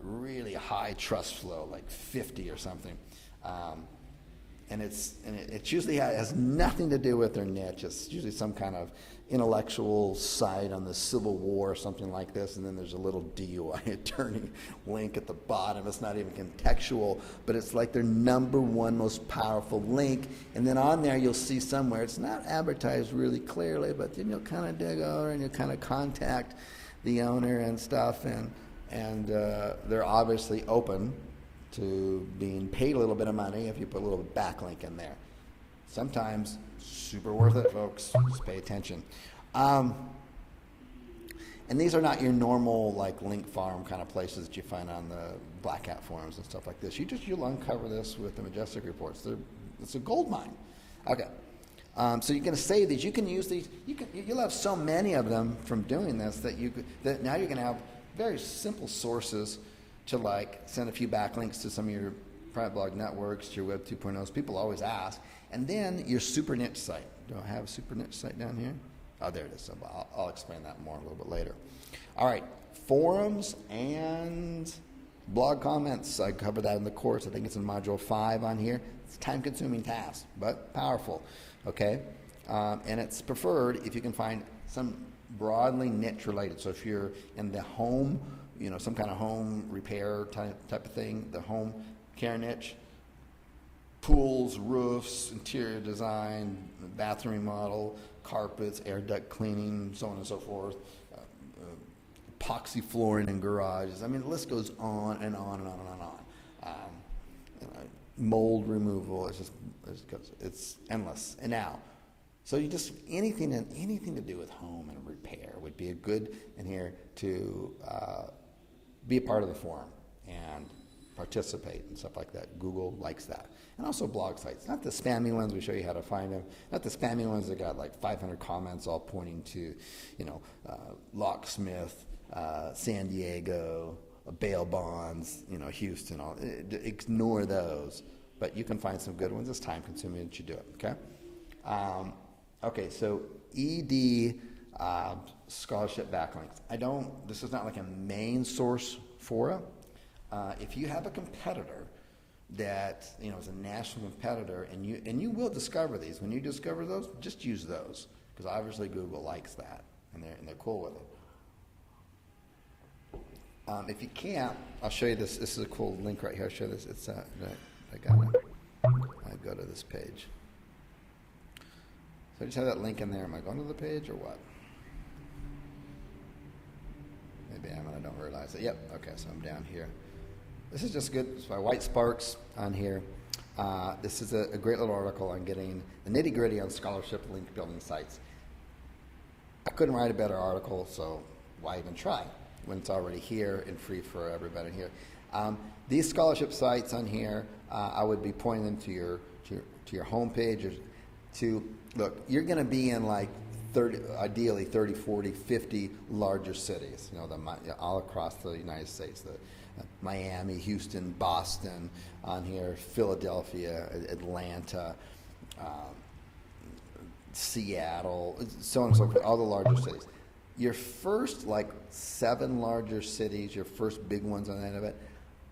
really high trust flow, like 50 or something. And it usually has nothing to do with their niche. It's usually some kind of intellectual site on the Civil War or something like this, and then there's a little DUI attorney link at the bottom. It's not even contextual, but it's like their number one most powerful link. And then on there you'll see somewhere, it's not advertised really clearly, but then you'll kind of dig over and you'll kind of contact the owner and stuff, and they're obviously open to being paid a little bit of money if you put a little backlink in there. Sometimes super worth it, folks. Just pay attention. And these are not your normal like link farm kind of places that you find on the Black Hat forums and stuff like this. You'll uncover this with the Majestic reports. It's a gold mine. Okay. So you're going to save these. You can use these. You'll have so many of them from doing this that now you're going to have very simple sources to like send a few backlinks to some of your private blog networks, to your Web 2.0s. People always ask. And then your super niche site. Do I have a super niche site down here? Oh, there it is. So I'll explain that more a little bit later. All right, forums and blog comments. I cover that in the course. I think it's in module 5 on here. It's a time-consuming task, but powerful. Okay, and it's preferred if you can find some broadly niche related. So if you're in the home, some kind of home repair type of thing, the home care niche, pools, roofs, interior design, bathroom remodel, carpets, air duct cleaning, so on and so forth, epoxy flooring in garages. I mean, the list goes on and on and on and on. Mold removal, it's endless. And now, so you just anything to do with home and repair would be a good in here to be a part of the forum and participate and stuff like that. Google likes that. And also blog sites, not the spammy ones. We show you how to find them. Not the spammy ones that got like 500 comments all pointing to, locksmith, San Diego, bail bonds, Houston. Ignore those. But you can find some good ones. It's time consuming that you do it. Okay. Okay. So ED scholarship backlinks. This is not like a main source for it. If you have a competitor that is a national competitor, and you will discover these. When you discover those, just use those, because obviously Google likes that, and they're cool with it. If you can't, I'll show you this. This is a cool link right here. I'll show this. It's I go to this page. So I just have that link in there. Am I going to the page or what? Maybe I am and I don't realize it. Yep. Okay. So I'm down here. This is just good. It's by White Sparks on here. This is a great little article on getting the nitty-gritty on scholarship link building sites. I couldn't write a better article, so why even try when it's already here and free for everybody here. These scholarship sites on here, I would be pointing them to your homepage. Look, you're going to be in like 30, 40, 50 larger cities, all across the United States. Miami, Houston, Boston on here, Philadelphia, Atlanta, Seattle, so on and so forth, all the larger cities. Your first 7 larger cities, your first big ones on the end of it,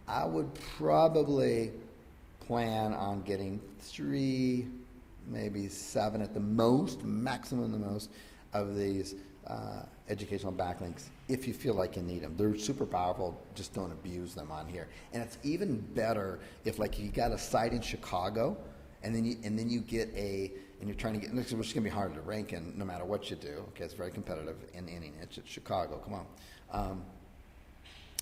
I would probably plan on getting 3, maybe 7 at the most, maximum the most, of these educational backlinks if you feel like you need them. They're super powerful, just don't abuse them on here. And it's even better if you got a site in Chicago and then you get and you're trying to get, which is going to be hard to rank in no matter what you do. Okay, it's very competitive in any niche. It's Chicago, come on.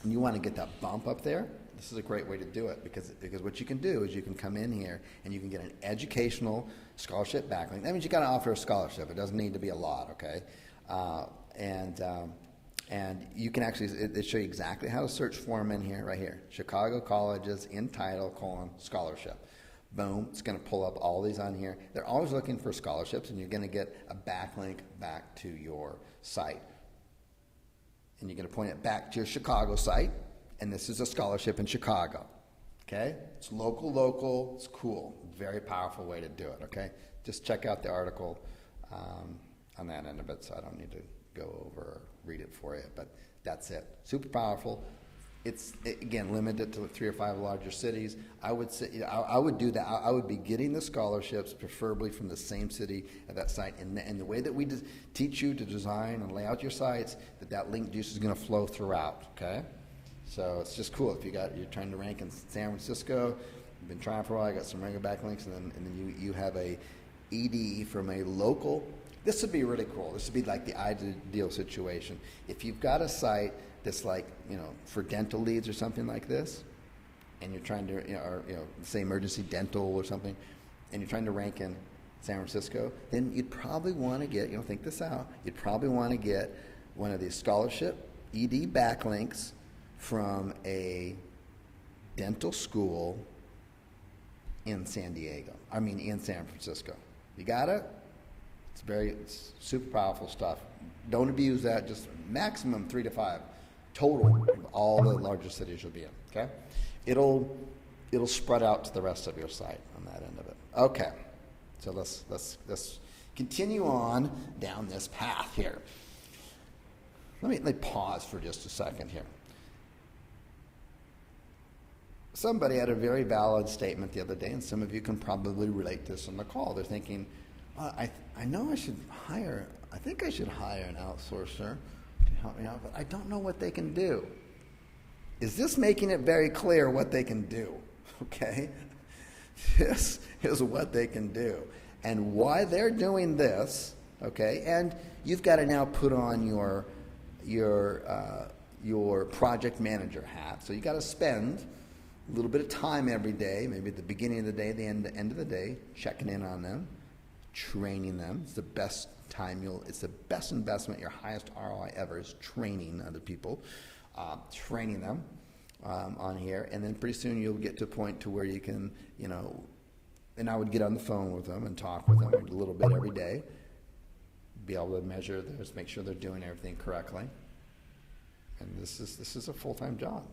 And you want to get that bump up there, this is a great way to do it because what you can do is you can come in here and you can get an educational scholarship backlink. That means you got to offer a scholarship. It doesn't need to be a lot, okay? And you can actually, they show you exactly how to search for them in here, right here. Chicago colleges in title, scholarship. Boom, it's going to pull up all these on here. They're always looking for scholarships, and you're going to get a backlink back to your site. And you're going to point it back to your Chicago site, and this is a scholarship in Chicago. Okay? It's local, it's cool. Very powerful way to do it, okay? Just check out the article on that end of it, so I don't need to go over or read it for you, but that's it. Super powerful. Again, limited to 3 or 5 larger cities. I would say, I would do that. I would be getting the scholarships, preferably from the same city at that site. And the way that we teach you to design and lay out your sites, that link juice is going to flow throughout. Okay, so it's just cool if you're trying to rank in San Francisco. You've been trying for a while. I got some regular backlinks, and then you have a ED from a local. This would be really cool. This would be like the ideal situation. If you've got a site that's like, for dental leads or something like this, and you're trying to, say emergency dental or something, and you're trying to rank in San Francisco, then you'd probably want to get, think this out, you'd probably want to get one of these scholarship ED backlinks from a dental school in San Francisco. You got it? It's super powerful stuff. Don't abuse that. Just maximum 3 to 5 total of all the larger cities you'll be in. Okay, it'll spread out to the rest of your site on that end of it. Okay, so let's continue on down this path here. Let me pause for just a second here. Somebody had a very valid statement the other day, and some of you can probably relate to this on the call. They're thinking, I think I should hire an outsourcer to help me out, but I don't know what they can do. Is this making it very clear what they can do? Okay? This is what they can do and why they're doing this, okay? And you've got to now put on your project manager hat. So you got to spend a little bit of time every day, maybe at the beginning of the day, the end of the day, checking in on them, training them. It's the best it's the best investment, your highest ROI ever is training other people, training them on here. And then pretty soon you'll get to a point to where you can, and I would get on the phone with them and talk with them a little bit every day, be able to measure this, make sure they're doing everything correctly. And this is a full-time job.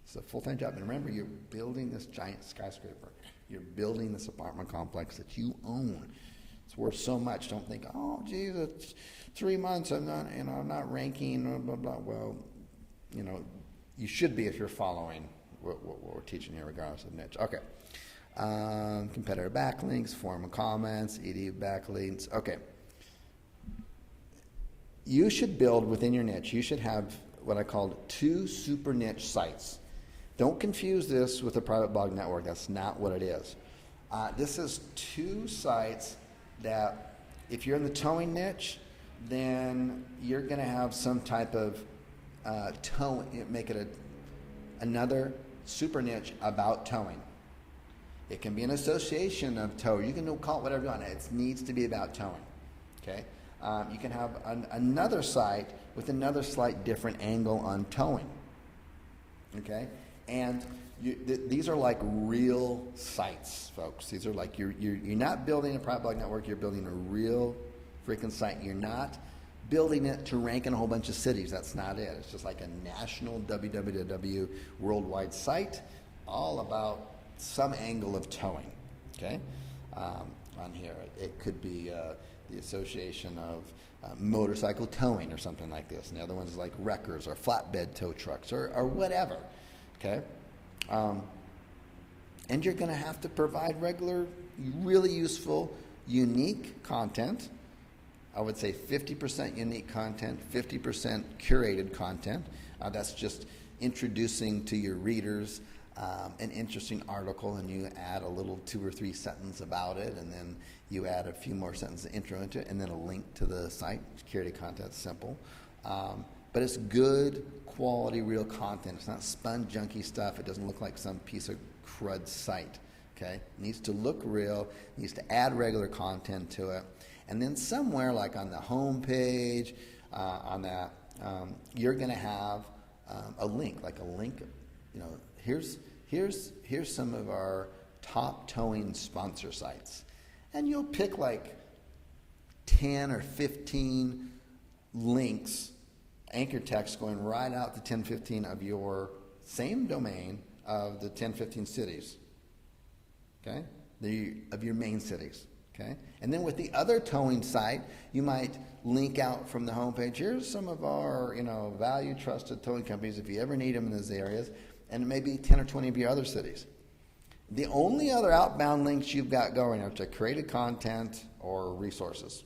It's a full-time job. And remember, you're building this giant skyscraper. You're building this apartment complex that you own. It's worth so much. Don't think, oh, geez, it's 3 months. I'm not ranking. Blah blah blah. Well, you should be if you're following what we're teaching here, regardless of niche. Okay. Competitor backlinks, form of comments, ED backlinks. Okay. You should build within your niche. You should have what I call 2 super niche sites. Don't confuse this with a private blog network. That's not what it is. This is 2 sites that if you're in the towing niche, then you're going to have some type of towing, make it another super niche about towing. It can be an association of tow. You can call it whatever you want. It needs to be about towing. Okay. You can have another site with another slight different angle on towing. Okay, and these are like real sites, folks. These are like you're not building a private blog network. You're building a real freaking site. You're not building it to rank in a whole bunch of cities. That's not it. It's just like a national www worldwide site, all about some angle of towing. Okay, on here it could be the association of motorcycle towing or something like this, and the other ones like wreckers or flatbed tow trucks or whatever. Okay, and you're going to have to provide regular, really useful, unique content. I would say 50% unique content, 50% curated content. That's just introducing to your readers an interesting article, and you add a little 2 or 3 sentences about it, and then you add a few more sentences intro into it, and then a link to the site. Curated content, simple. But it's good quality, real content. It's not spun, junky stuff. It doesn't look like some piece of crud site. Okay? It needs to look real. It needs to add regular content to it. And then somewhere like on the home page, on that, you're going to have a link, here's some of our top towing sponsor sites. And you'll pick like 10 or 15 links, anchor text going right out to 10, 15 of your same domain of the 10, 15 cities, okay, of your main cities, okay? And then with the other towing site, you might link out from the homepage. Here's some of our, value trusted towing companies if you ever need them in those areas, and maybe 10 or 20 of your other cities. The only other outbound links you've got going are to created content or resources,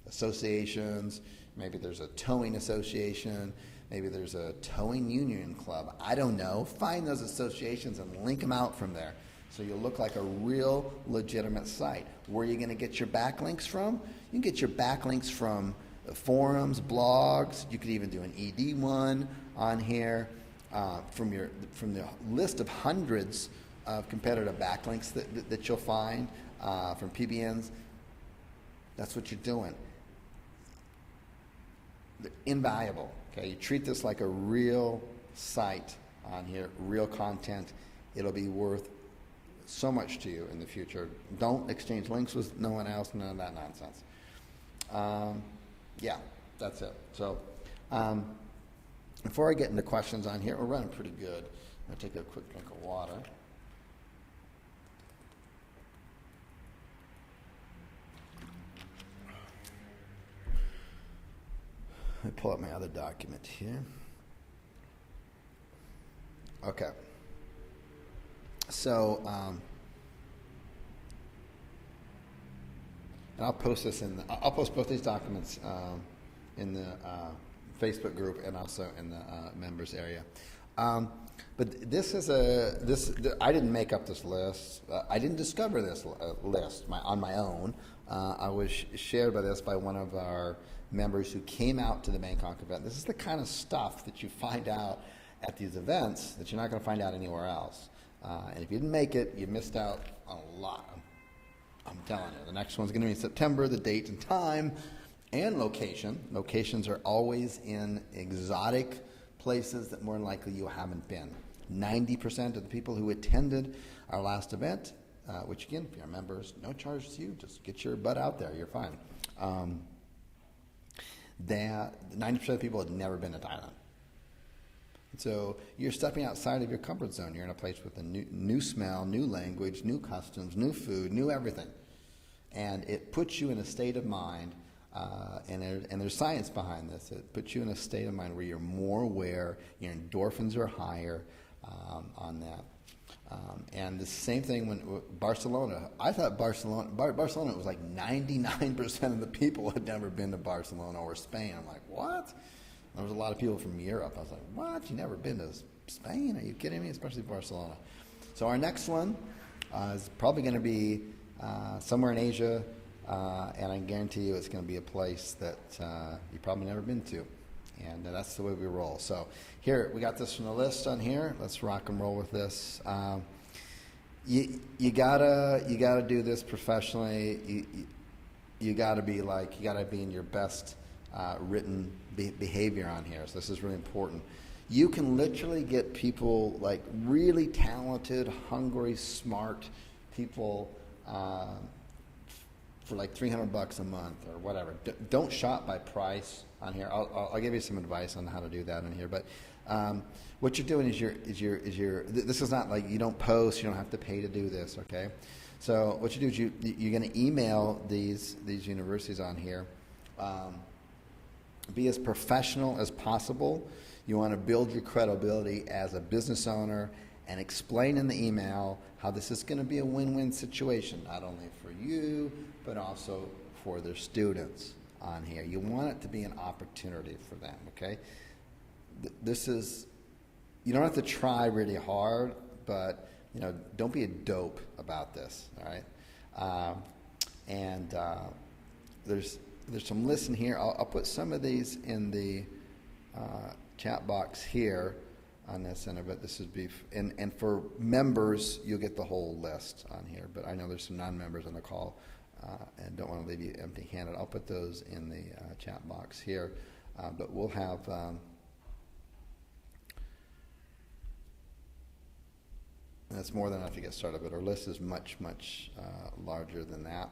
associations. Maybe there's a towing association. Maybe there's a towing union club. I don't know. Find those associations and link them out from there, so you'll look like a real legitimate site. Where are you going to get your backlinks from? You can get your backlinks from forums, blogs. You could even do an ED one on here from the list of hundreds of competitive backlinks that you'll find from PBNs. That's what you're doing. They're invaluable. Okay, you treat this like a real site on here, real content. It'll be worth so much to you in the future. Don't exchange links with no one else, none of that nonsense. Yeah, that's it. So before I get into questions on here, we're running pretty good. I'm going to take a quick drink of water. Let me pull up my other document here. Okay. So, and I'll post this I'll post both these documents in the Facebook group and also in the members area. But this is I didn't make up this list. I didn't discover this list on my own. I was shared by one of our members who came out to the Bangkok event. This is the kind of stuff that you find out at these events that you're not going to find out anywhere else. And if you didn't make it, you missed out on a lot. I'm telling you. The next one's going to be in September, the date and time and location. Locations are always in exotic places that more than likely you haven't been. 90% of the people who attended our last event, which again, if you're members, no charge to you, just get your butt out there, you're fine. That 90% of people had never been to Thailand. So you're stepping outside of your comfort zone. You're in a place with a new smell, new language, new customs, new food, new everything. And it puts you in a state of mind, and there's science behind this. It puts you in a state of mind where you're more aware, your endorphins are higher on that. And the same thing when Barcelona. I thought Barcelona was like 99% of the people had never been to Barcelona or Spain. I'm like, what? There was a lot of people from Europe. I was like, what? You never been to Spain? Are you kidding me? Especially Barcelona. So our next one is probably going to be somewhere in Asia, and I guarantee you it's going to be a place that you've probably never been to. And that's the way we roll. So here, we got this from the list on here. Let's rock and roll with this. You gotta do this professionally. You gotta be in your best written behavior on here. So this is really important. You can literally get people, like really talented, hungry, smart people for like $300 a month or whatever. Don't shop by price on here. I'll give you some advice on how to do that on here. But what you're doing is this is not like you don't post. You don't have to pay to do this. Okay. So what you do is you're going to email these universities on here. Be as professional as possible. You want to build your credibility as a business owner and explain in the email how this is going to be a win-win situation, not only for you, but also for their students on here. You want it to be an opportunity for them, okay? You don't have to try really hard, but, don't be a dope about this, all right? There's some lists in here. I'll put some of these in the chat box here on this end of it. This would be, and for members, you'll get the whole list on here. But I know there's some non-members on the call and don't want to leave you empty-handed. I'll put those in the chat box here. But we'll have that's more than enough to get started. But our list is much, much larger than that.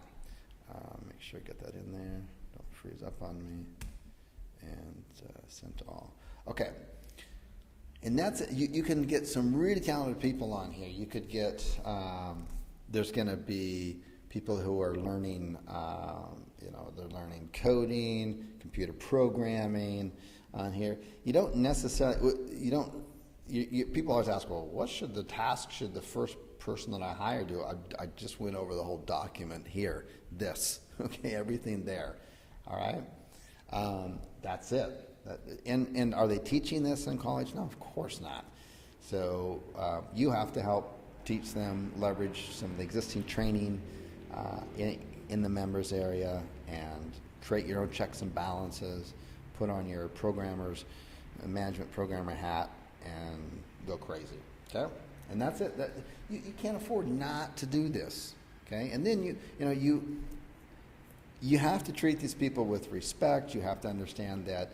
Make sure I get that in there. Don't freeze up on me. And send to all. Okay. And that's it. You can get some really talented people on here. You could get, there's going to be people who are learning, they're learning coding, computer programming on here. You don't necessarily, people always ask, well, what should the first person that I hire do? I just went over the whole document here, okay, everything there, all right? That's it. And are they teaching this in college? No, of course not. So you have to help teach them, leverage some of the existing training in the members area, and create your own checks and balances, put on your management programmer hat, and go crazy, okay? And that's it. You can't afford not to do this, okay? And then you have to treat these people with respect. You have to understand that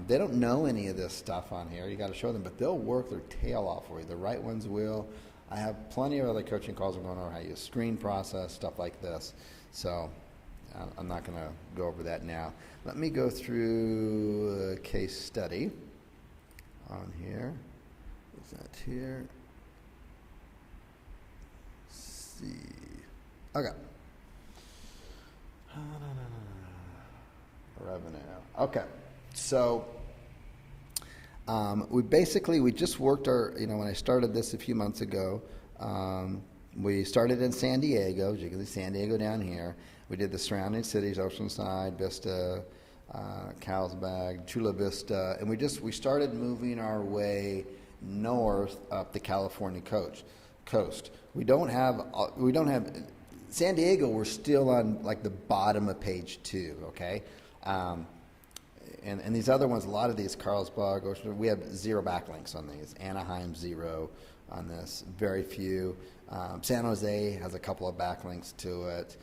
they don't know any of this stuff on here. You got to show them, but they'll work their tail off for you. The right ones will. I have plenty of other coaching calls going over how you screen process, stuff like this. So I'm not going to go over that now. Let me go through a case study on here. Is that here? Let's see. Okay. Revenue. Okay. So we just worked when I started this a few months ago, we started in San Diego, as you can see San Diego down here. We did the surrounding cities, Oceanside, Vista, Carlsbad, Chula Vista, and we started moving our way north up the California coast. We don't have San Diego. We're still on like the bottom of page 2, okay? And these other ones, a lot of these, Carlsbad, we have 0 backlinks on these. Anaheim, 0 on this, very few. San Jose has a couple of backlinks to it.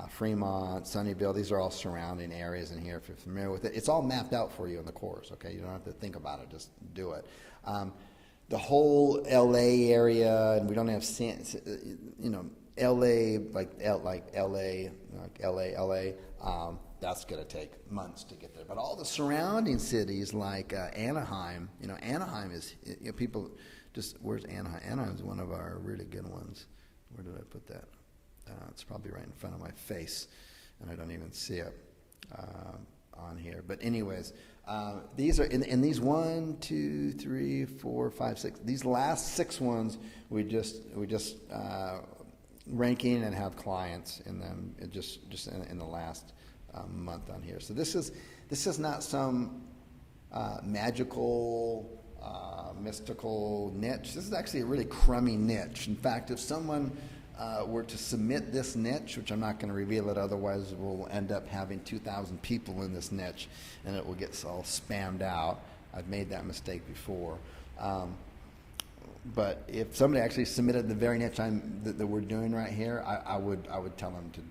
Fremont, Sunnyvale, these are all surrounding areas in here if you're familiar with it. It's all mapped out for you in the course, okay? You don't have to think about it, just do it. The whole LA area, and we don't have, LA, LA, that's going to take months to get there. But all the surrounding cities like Anaheim, Anaheim is, people just, where's Anaheim? Anaheim is one of our really good ones. Where did I put that? It's probably right in front of my face, and I don't even see it on here. But anyways, these are, in these 1, 2, 3, 4, 5, 6, these last 6 ones, we just ranking and have clients in them just in the last month on here. So this is not some magical, mystical niche. This is actually a really crummy niche. In fact, if someone were to submit this niche, which I'm not going to reveal it, otherwise we'll end up having 2,000 people in this niche, and it will get all spammed out. I've made that mistake before. But if somebody actually submitted the very niche that we're doing right here, I would tell them to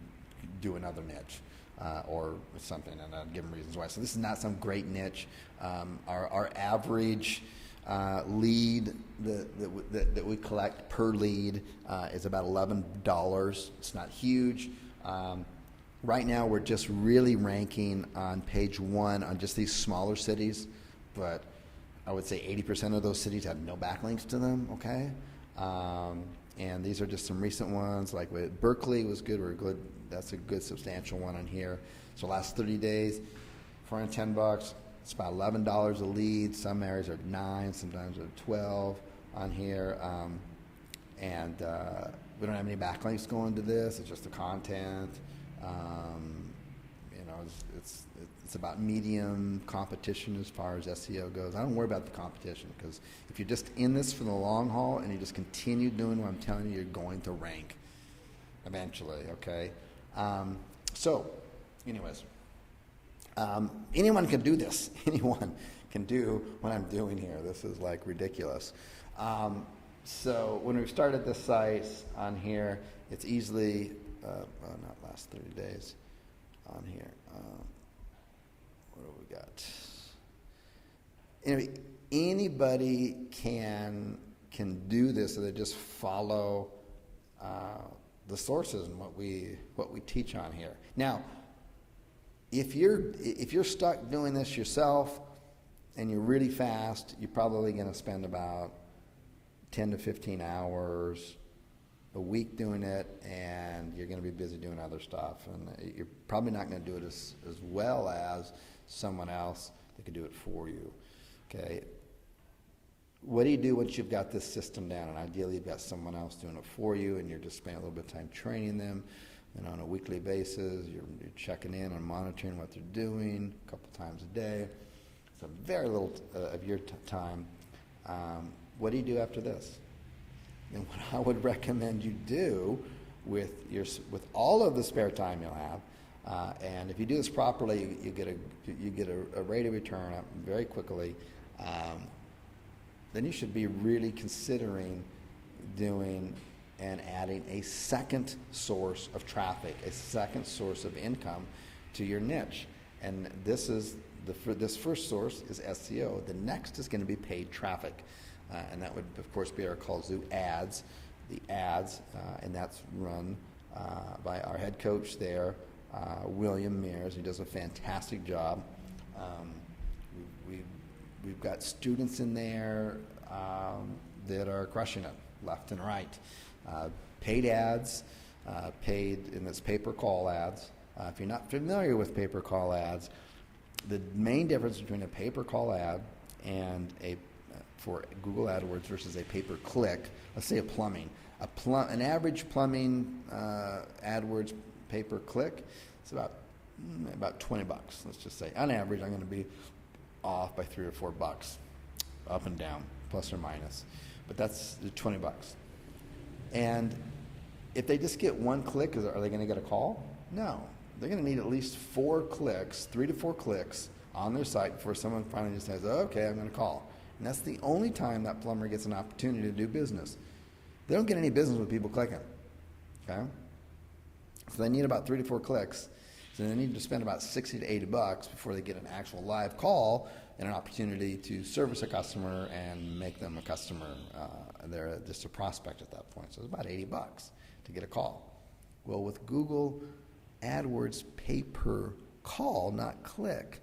do another niche or something, and I'd give them reasons why. So this is not some great niche. Our average lead that we collect per lead is about $11. It's not huge. Right now we're just really ranking on page 1 on just these smaller cities, but I would say 80% of those cities have no backlinks to them, okay? And these are just some recent ones, like with Berkeley was good. That's a good substantial one on here. So last 30 days, $410, it's about $11 a lead. Some areas are 9, sometimes are 12 on here. And we don't have any backlinks going to this. It's just the content. It's about medium competition as far as SEO goes. I don't worry about the competition, because if you're just in this for the long haul and you just continue doing what I'm telling you, you're going to rank eventually, okay? So, anyways, anyone can do this. Anyone can do what I'm doing here. This is like ridiculous. So when we started this site on here, it's easily, not last 30 days on here. What do we got? Anyway, anybody can do this, so they just follow the sources and what we teach on here. Now, if you're stuck doing this yourself and you're really fast, you're probably going to spend about 10 to 15 hours a week doing it, and you're going to be busy doing other stuff, and you're probably not going to do it as well as someone else that could do it for you. Okay. What do you do once you've got this system down? And ideally, you've got someone else doing it for you, and you're just spending a little bit of time training them. And on a weekly basis, you're checking in and monitoring what they're doing a couple times a day. So very little of your time. What do you do after this? And what I would recommend you do with all of the spare time you'll have, and if you do this properly, you get a rate of return up very quickly. Then you should be really considering doing and adding a second source of traffic, a second source of income to your niche. And this first source is SEO. The next is going to be paid traffic. And that would, of course, be our Call Kallzu ads. The ads, and that's run by our head coach there, William Mears. He does a fantastic job. We've got students in there that are crushing it left and right. Paid ads, and it's pay-per-call ads. If you're not familiar with pay-per-call ads, the main difference between a pay-per-call ad and for Google AdWords versus a pay-per-click, let's say an average plumbing AdWords pay-per-click, it's about $20. Let's just say on average, I'm going to be off by $3 or $4, up and down, plus or minus, but that's $20. And if they just get one click, are they going to get a call? No, they're going to need at least 4 clicks, 3 to 4 clicks on their site before someone finally just says, okay, I'm going to call. And that's the only time that plumber gets an opportunity to do business. They don't get any business with people clicking. Okay? So they need about 3 to 4 clicks. So they need to spend about $60 to $80 before they get an actual live call and an opportunity to service a customer and make them a customer. They're just a prospect at that point. So it's about $80 to get a call. Well, with Google AdWords pay per call, not click,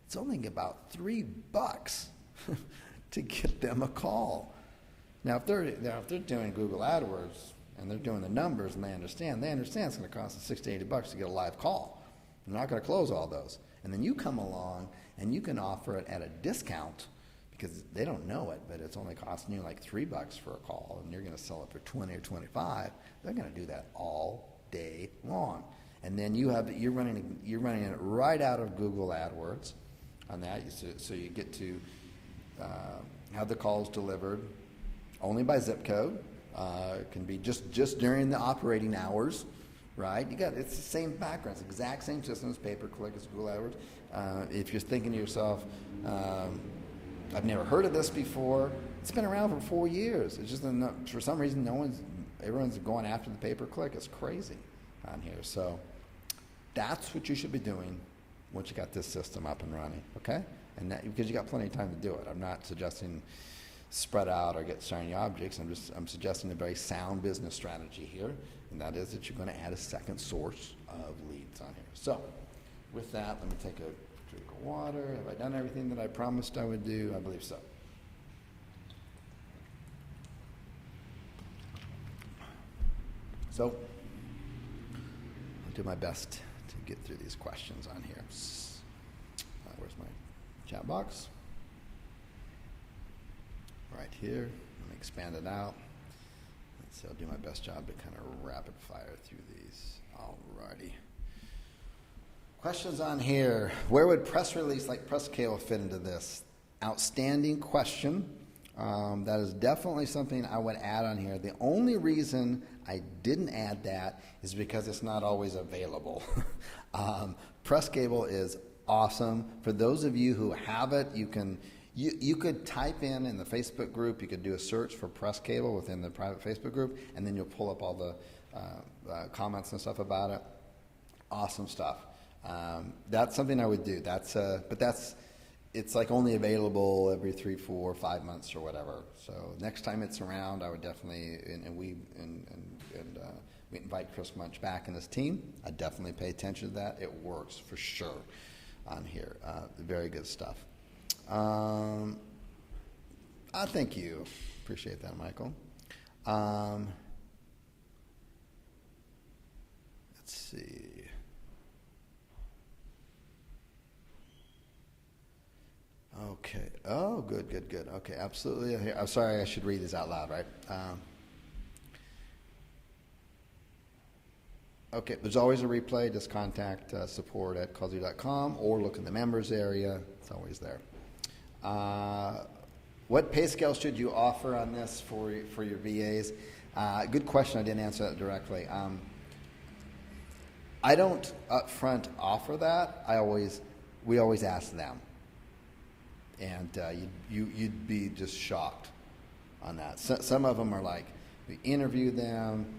it's only about $3 to get them a call. Now, if they're doing Google AdWords and they're doing the numbers and they understand it's going to cost them $60 to $80 to get a live call. They're not going to close all those. And then you come along and you can offer it at a discount because they don't know it, but it's only costing you like $3 for a call, and you're going to sell it for 20 or 25. They're going to do that all day long. And then you're running it right out of Google AdWords on that. So you get to have the calls delivered only by zip code. It can be just during the operating hours. Right? It's the same background. It's the exact same system as pay-per-click as Google AdWords. If you're thinking to yourself, I've never heard of this before, it's been around for 4 years. It's just for some reason everyone's going after the pay-per-click. It's crazy on here. So that's what you should be doing once you got this system up and running. Okay? And that because you got plenty of time to do it. I'm not suggesting spread out or get shiny objects. I'm suggesting a very sound business strategy here, and that is that you're going to add a second source of leads on here. So with that, let me take a drink of water. Have I done everything that I promised I would do? I believe so. So I'll do my best to get through these questions on here. Where's my chat box? Right here. Let me expand it out. So I'll do my best job to kind of rapid fire through these. Alrighty. Questions on here. Where would press release like press cable fit into this? Outstanding question. That is definitely something I would add on here. The only reason I didn't add that is because it's not always available. Press cable is awesome. For those of you who have it, you could type in the Facebook group, you could do a search for press cable within the private Facebook group, and then you'll pull up all the comments and stuff about it. Awesome stuff. That's something I would do. It's like only available every 3, 4, 5 months or whatever. So next time it's around, I would definitely, we invite Chris Munch back and his team. I definitely pay attention to that. It works for sure on here. Very good stuff. I thank you. Appreciate that, Michael. Let's see. Okay. Oh, good, good, good. Okay, absolutely. I'm sorry, I should read these out loud, right? Okay, there's always a replay. Just contact support@callzu.com or look in the members area. It's always there. What pay scale should you offer on this for your VAs? Good question. I didn't answer that directly. I don't upfront offer that. We always ask them, and you'd be just shocked on that. Some of them are like, we interview them,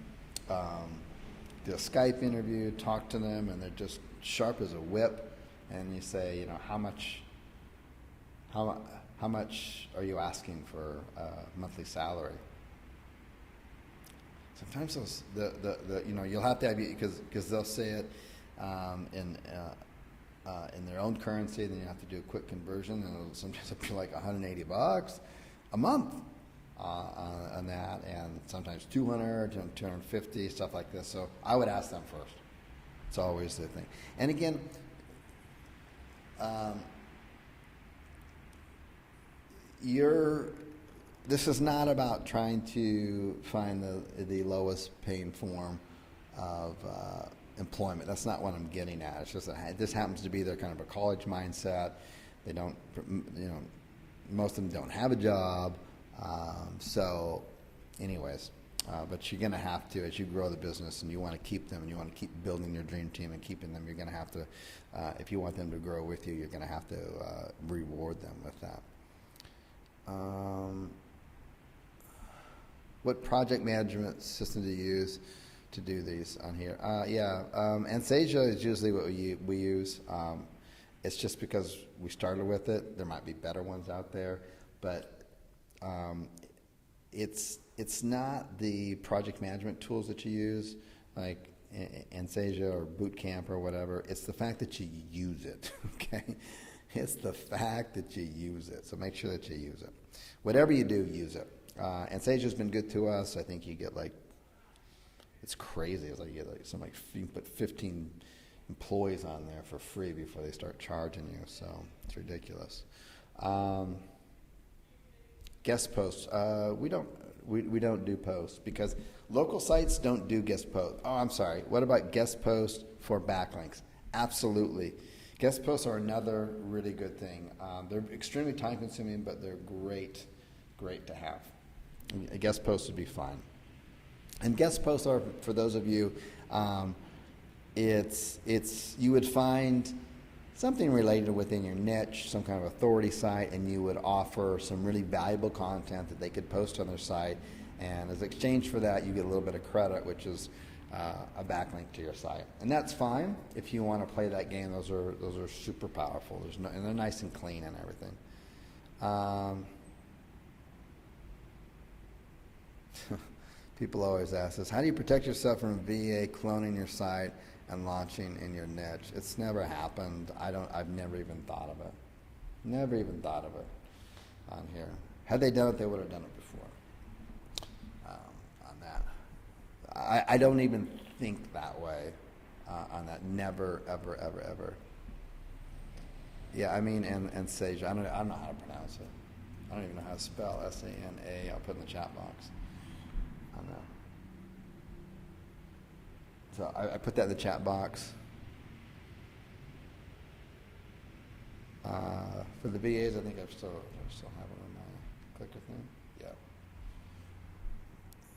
do a Skype interview, talk to them, and they're just sharp as a whip. And you say, how much are you asking for a monthly salary? Sometimes those, you'll have to have, because they'll say it in their own currency, then you have to do a quick conversion, and it'll sometimes be like $180 a month on that, and sometimes 200 and 250, stuff like this. So I would ask them first. It's always the thing. And again, this is not about trying to find the lowest paying form of employment. That's not what I'm getting at. It's just that this happens to be their kind of a college mindset. They don't, most of them don't have a job. So anyways, but you're going to have to, as you grow the business and you want to keep them and you want to keep building your dream team and keeping them, you're going to have to, if you want them to grow with you, you're going to have to reward them with that. What project management system do you use to do these on here? Ansasia is usually what we use. It's just because we started with it. There might be better ones out there, but it's not the project management tools that you use, like Ansasia or Bootcamp or whatever. It's the fact that you use it, okay? It's the fact that you use it. So make sure that you use it. Whatever you do, use it. Ansasia's been good to us. I think you get it's crazy. It's like you get you can put 15 employees on there for free before they start charging you. So it's ridiculous. Guest posts. We don't do posts because local sites don't do guest posts. Oh, I'm sorry. What about guest posts for backlinks? Absolutely. Guest posts are another really good thing. They're extremely time consuming, but they're great to have. A guest post would be fine. And guest posts are, for those of you, you would find something related within your niche, some kind of authority site, and you would offer some really valuable content that they could post on their site. And as exchange for that, you get a little bit of credit, which is a backlink to your site. And that's fine if you want to play that game. Those are super powerful. And they're nice and clean and everything. People always ask us, how do you protect yourself from VA cloning your site and launching in your niche? It's never happened. I've never even thought of it. Never even thought of it on here. Had they done it, they would have done it before. On that, I don't even think that way on that. Never, ever, ever, ever. Yeah, I mean, and Sage. I don't know how to pronounce it. I don't even know how to spell SANA. I'll put in the chat box. I don't know. So I put that in the chat box. For the VAs, I think I still have it on my clicker thing. Yeah.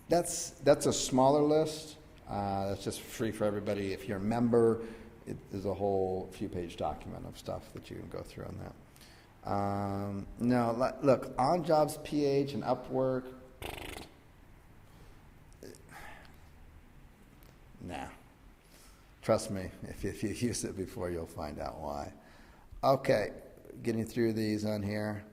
That's a smaller list. That's just free for everybody. If you're a member, there's a whole few-page document of stuff that you can go through on that. No, look, On Jobs PH and Upwork. Nah. Trust me, if you've used it before, you'll find out why. Okay, getting through these on here.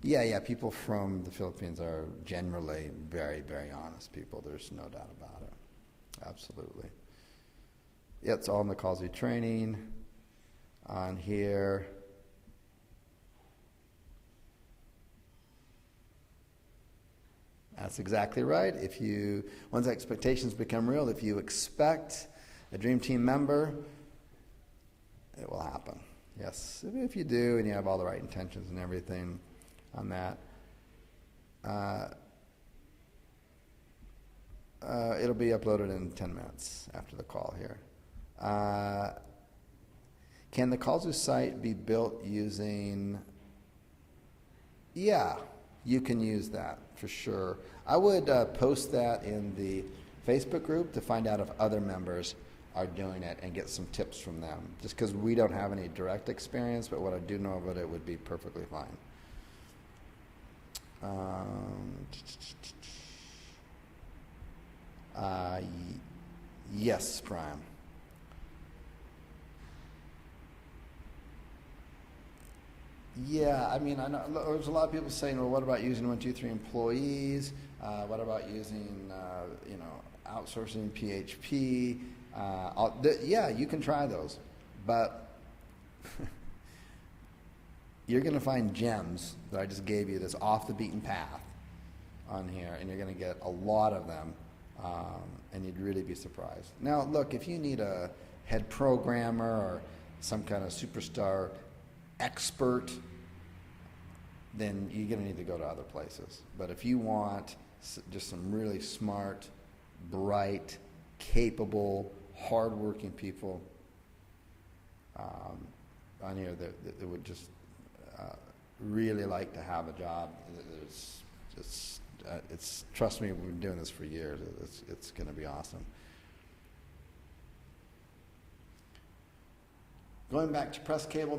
Yeah, people from the Philippines are generally very, very honest people. There's no doubt about it. Absolutely. Yeah, it's all in the Kallzu training on here. That's exactly right. Once expectations become real, if you expect a dream team member, it will happen. Yes, if you do and you have all the right intentions and everything on that. It'll be uploaded in 10 minutes after the call here. Can the Kallzu site be built using... Yeah, you can use that for sure. I would post that in the Facebook group to find out if other members are doing it and get some tips from them. Just because we don't have any direct experience, but what I do know about it would be perfectly fine. Yes, Brian. Yeah, I mean, I know there's a lot of people saying, well, what about using 123 employees? What about using, outsourcing PHP? Yeah, you can try those, but you're going to find gems that I just gave you that's off the beaten path on here, and you're going to get a lot of them, and you'd really be surprised. Now, look, if you need a head programmer or some kind of superstar expert, then you're going to need to go to other places. But if you want just some really smart, bright, capable, hardworking people on here that would just really like to have a job, it's trust me, we've been doing this for years. It's going to be awesome. Going back to press cable,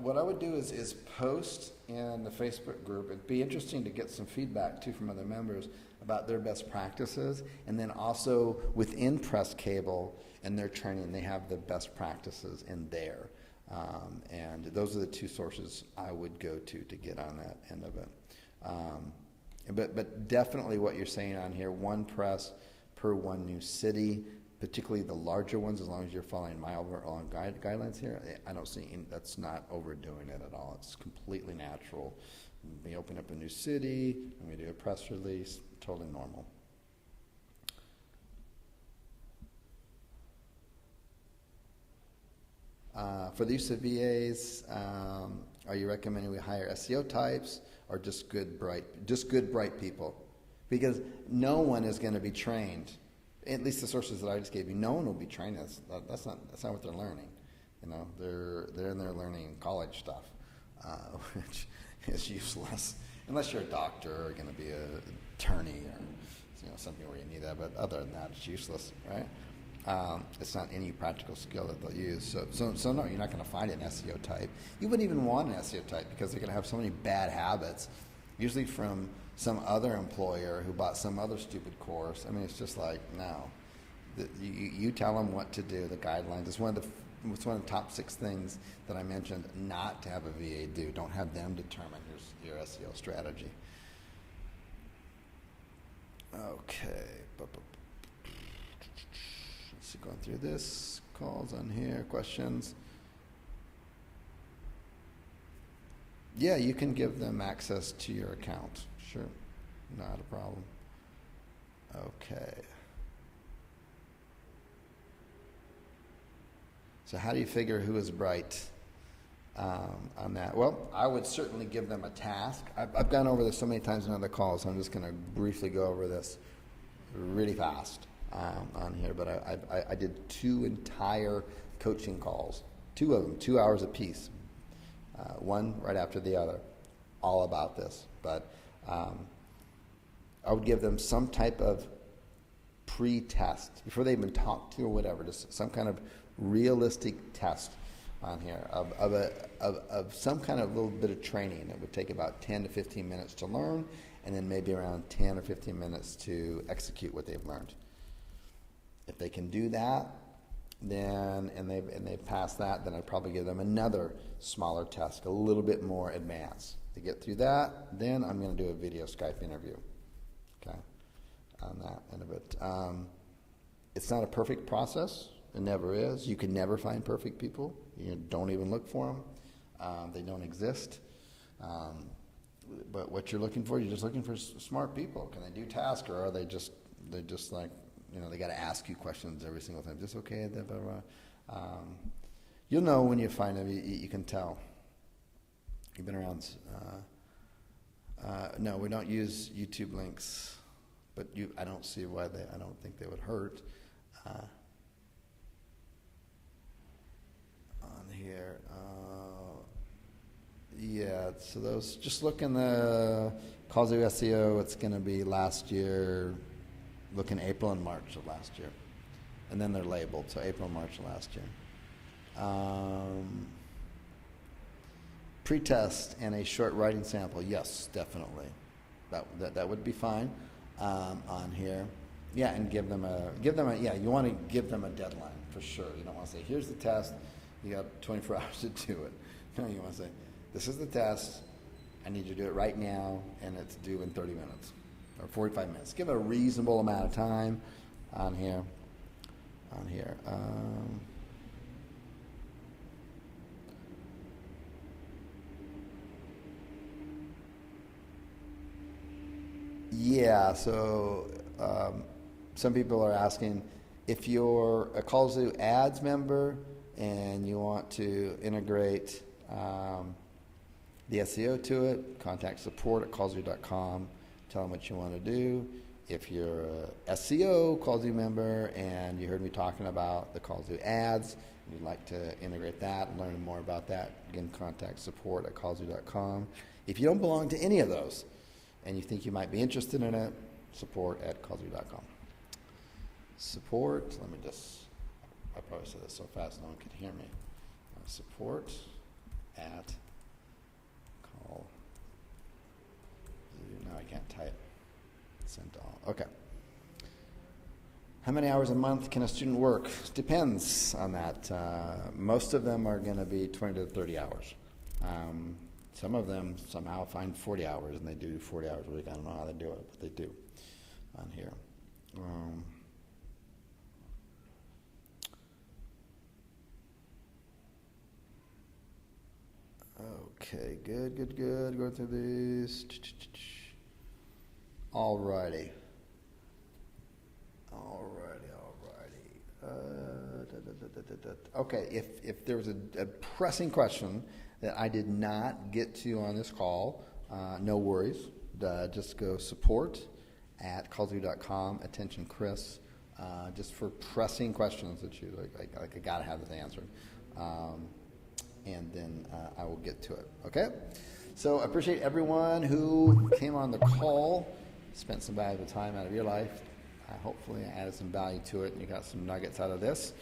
what I would do is post in the Facebook group. It'd be interesting to get some feedback too from other members about their best practices, and then also within press cable and their training, they have the best practices in there. And those are the two sources I would go to get on that end of it. But definitely what you're saying on here, one press per one new city, particularly the larger ones, as long as you're following my overall guidelines here, I don't see that's not overdoing it at all. It's completely natural. We open up a new city, and we do a press release, totally normal. For the use of VAs, are you recommending we hire SEO types or just good bright people? Because no one is going to be trained. At least the sources that I just gave you, no one will be trained. That's not what they're learning. They're in there learning college stuff, which is useless unless you're a doctor or going to be an attorney or something where you need that. But other than that, it's useless, right? It's not any practical skill that they'll use. So no, you're not going to find an SEO type. You wouldn't even want an SEO type because they're going to have so many bad habits, usually from some other employer who bought some other stupid course. I mean, it's just like, no. You tell them what to do, the guidelines. It's one of the top 6 things that I mentioned not to have a VA do. Don't have them determine your SEO strategy. Okay. Let's see, going through this. Calls on here, questions. Yeah, you can give them access to your account. Sure, not a problem. Okay. So how do you figure who is bright on that? Well, I would certainly give them a task. I've gone over this so many times in other calls, so I'm just going to briefly go over this really fast on here. But I did 2 entire coaching calls, 2 of them, 2 hours apiece, one right after the other, all about this. But I would give them some type of pre-test before they even talk to you or whatever, just some kind of realistic test on here of some kind of little bit of training that would take about 10 to 15 minutes to learn, and then maybe around 10 or 15 minutes to execute what they've learned. If they can do that, then and they've passed that, then I'd probably give them another smaller test, a little bit more advanced. To get through that, then I'm going to do a video Skype interview. Okay, on that end of it. It's not a perfect process. It never is. You can never find perfect people. You don't even look for them. They don't exist. but what you're just looking for smart people. Can they do tasks, or are they just like, they got to ask you questions every single time? Just okay, blah, blah, blah. You'll know when you find them. You can tell. You've been around. No, we don't use YouTube links, but I don't see why I don't think they would hurt. On here, yeah. So those, just look in the Kallzu SEO. It's going to be last year. Look in April and March of last year, and then they're labeled. So April and March of last year. Pre-test and a short writing sample. Yes, definitely. That would be fine on here. Yeah, and give them a yeah. You want to give them a deadline for sure. You don't want to say, here's the test. You got 24 hours to do it. No, you want to say, this is the test. I need you to do it right now, and it's due in 30 minutes or 45 minutes. Give it a reasonable amount of time on here. Yeah, so some people are asking, if you're a Kallzu Ads member and you want to integrate the SEO to it, contact support at kallzu.com. Tell them what you want to do. If you're a SEO Kallzu member and you heard me talking about the Kallzu Ads, and you'd like to integrate that and learn more about that, again, contact support at kallzu.com. If you don't belong to any of those and you think you might be interested in it, support at kallzu.com. Support, I probably said this so fast no one could hear me. Support at Call. Now I can't type. Send all. Okay. How many hours a month can a student work? Depends on that. Most of them are going to be 20 to 30 hours. Some of them somehow find 40 hours, and they do 40 hours a week. I don't know how they do it, but they do on here. Okay, good. Go through these. Alrighty. Okay, if there was a pressing question that I did not get to on this call, no worries. Just go support at kallzu.com. Attention, Chris. Just for pressing questions that you like I gotta have this answered. And then I will get to it. Okay? So I appreciate everyone who came on the call, spent some valuable time out of your life. Hopefully I added some value to it and you got some nuggets out of this.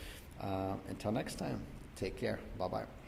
Until next time, take care. Bye-bye.